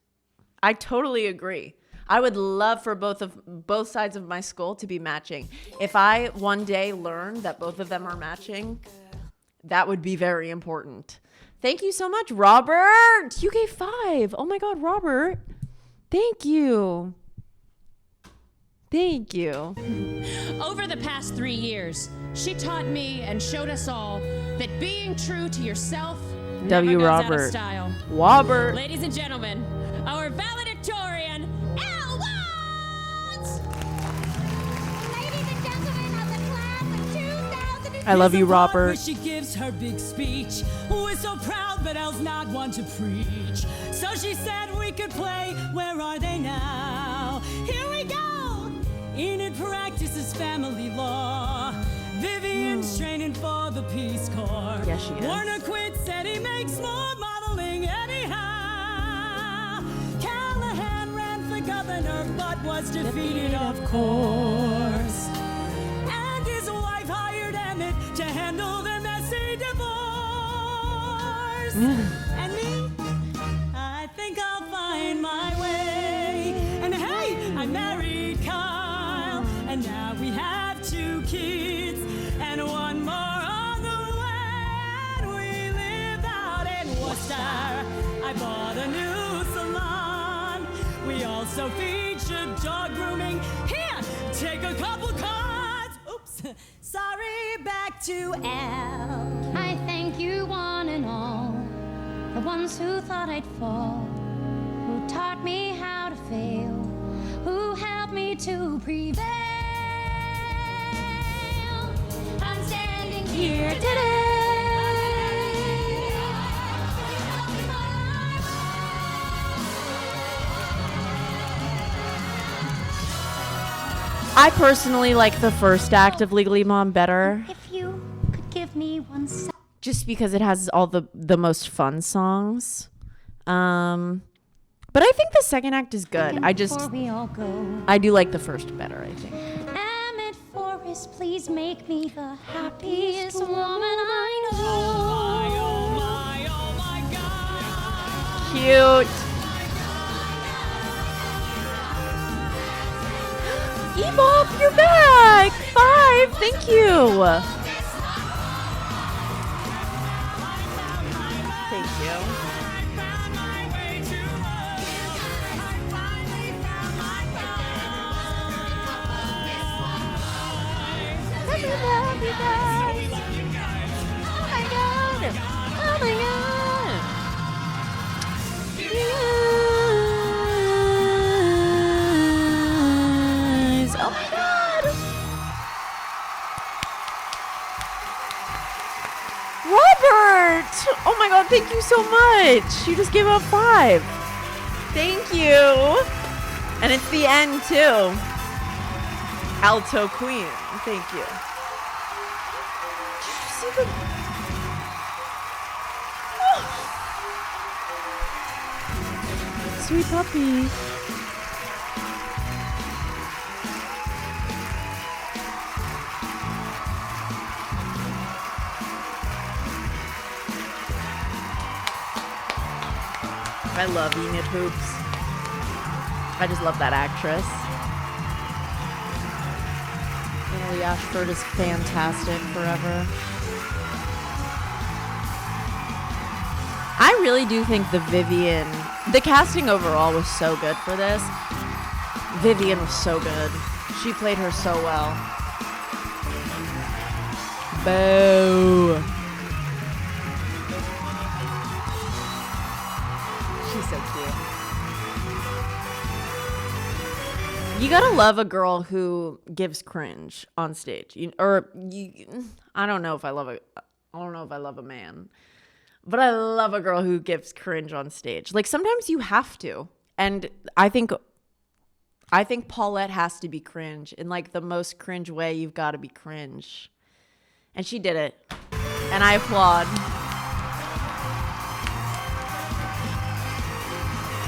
I totally agree. I would love for both sides of my skull to be matching. If I one day learn that both of them are matching, that would be very important. Thank you so much, Robert. You gave 5. Oh my God, Robert. Thank you. Thank you.
Over the past 3 years, she taught me and showed us all that being true to yourself never
W.
goes out of
Robert.
style.
Robert.
Ladies and gentlemen, our valedictorian, Elle Watts!
Ladies and gentlemen of the class of 2000.
I love you,
Here's the part where
Robert.
she gives her big speech. We're so proud, but Elle's not one to preach. So she said we could play Where Are They Now? Here we go! Enid practices family law. Vivian's training for the Peace Corps.
Yes, she is.
Warner quit, said he makes more modeling anyhow. Callahan ran for governor, but was defeated, of course. And his wife hired Emmett to handle their messy divorce. And me, I think I'll find my way. And hey, I married Kyle, and now we have 2 kids and 1 more on the way. And we live out in Worcester. I bought a new salon. We also feature dog grooming. Here, take a couple cards. Oops, sorry, back to Elle.
I thank you one and all, the ones who thought I'd fall, who taught me how to fail, who helped me to prevail. I'm standing here today.
I personally like the first act of Legally Blonde better.
If you could give me one second.
Just because it has all the most fun songs. But I think the second act is good. I do like the first better, I think.
Emmett Forrest, please make me the happiest woman I know.
Cute. Ebop, you're back. 5, thank you. Thank you. I love you guys. Oh my god. Oh my god. Yes. Oh my god. Robert. Oh my god, thank you so much. You just gave up 5. Thank you. And it's the end too. Alto Queen. Thank you. Did you see the... Oh. Sweet puppy. I love Enid Hoops. I just love that actress. Natalie Ashford is fantastic forever. I really do think the casting overall was so good for this. Vivian was so good. She played her so well. Boo. She's so cute. You gotta love a girl who gives cringe on stage. I don't know if I love a man, but I love a girl who gives cringe on stage. Like sometimes you have to, and I think Paulette has to be cringe in like the most cringe way. You've got to be cringe, and she did it, and I applaud.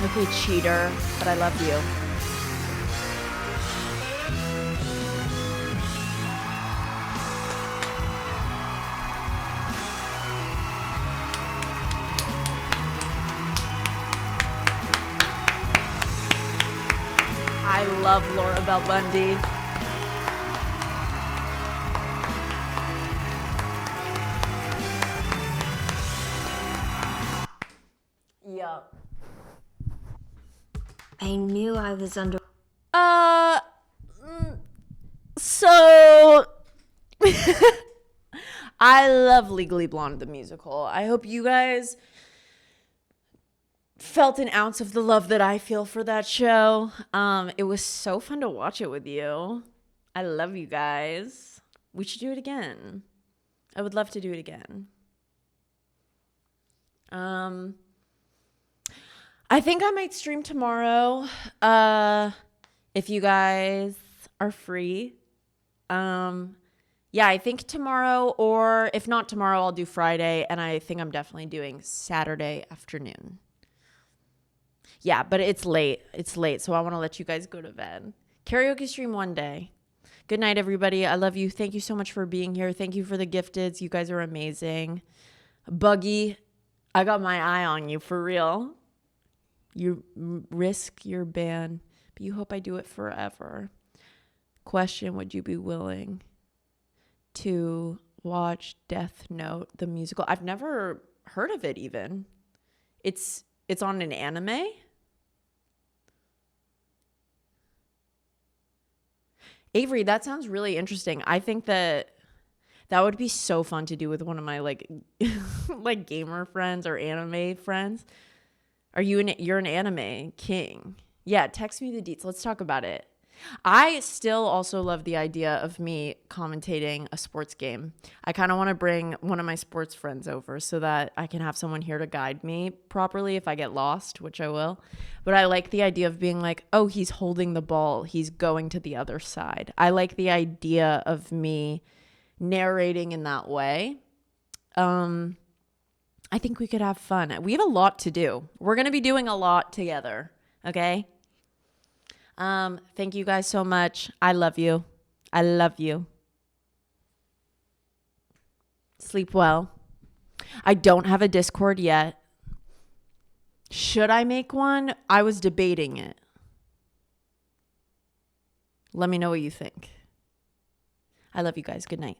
Okay, cheater, but I love you. I love Laura Bell Bundy. Yup.
I knew I was under.
So I love Legally Blonde the musical. I hope you guys felt an ounce of the love that I feel for that show. It was so fun to watch it with you. I love you guys. We should do it again. I would love to do it again. I think I might stream tomorrow. If you guys are free. Yeah, I think tomorrow, or if not tomorrow, I'll do Friday, and I think I'm definitely doing Saturday afternoon. Yeah, but it's late. It's late, so I want to let you guys go to bed. Karaoke stream one day. Good night, everybody. I love you. Thank you so much for being here. Thank you for the gifteds. You guys are amazing. Buggy, I got my eye on you, for real. You risk your ban, but you hope I do it forever. Question, would you be willing to watch Death Note, the musical? I've never heard of it even. It's on an anime? Avery, that sounds really interesting. I think that would be so fun to do with one of my like gamer friends or anime friends. You're an anime king. Yeah, text me the deets. Let's talk about it. I still also love the idea of me commentating a sports game. I kind of want to bring one of my sports friends over so that I can have someone here to guide me properly if I get lost, which I will. But I like the idea of being like, oh, he's holding the ball. He's going to the other side. I like the idea of me narrating in that way. I think we could have fun. We have a lot to do. We're going to be doing a lot together. Okay? Thank you guys so much. I love you. I love you. Sleep well. I don't have a Discord yet. Should I make one? I was debating it. Let me know what you think. I love you guys. Good night.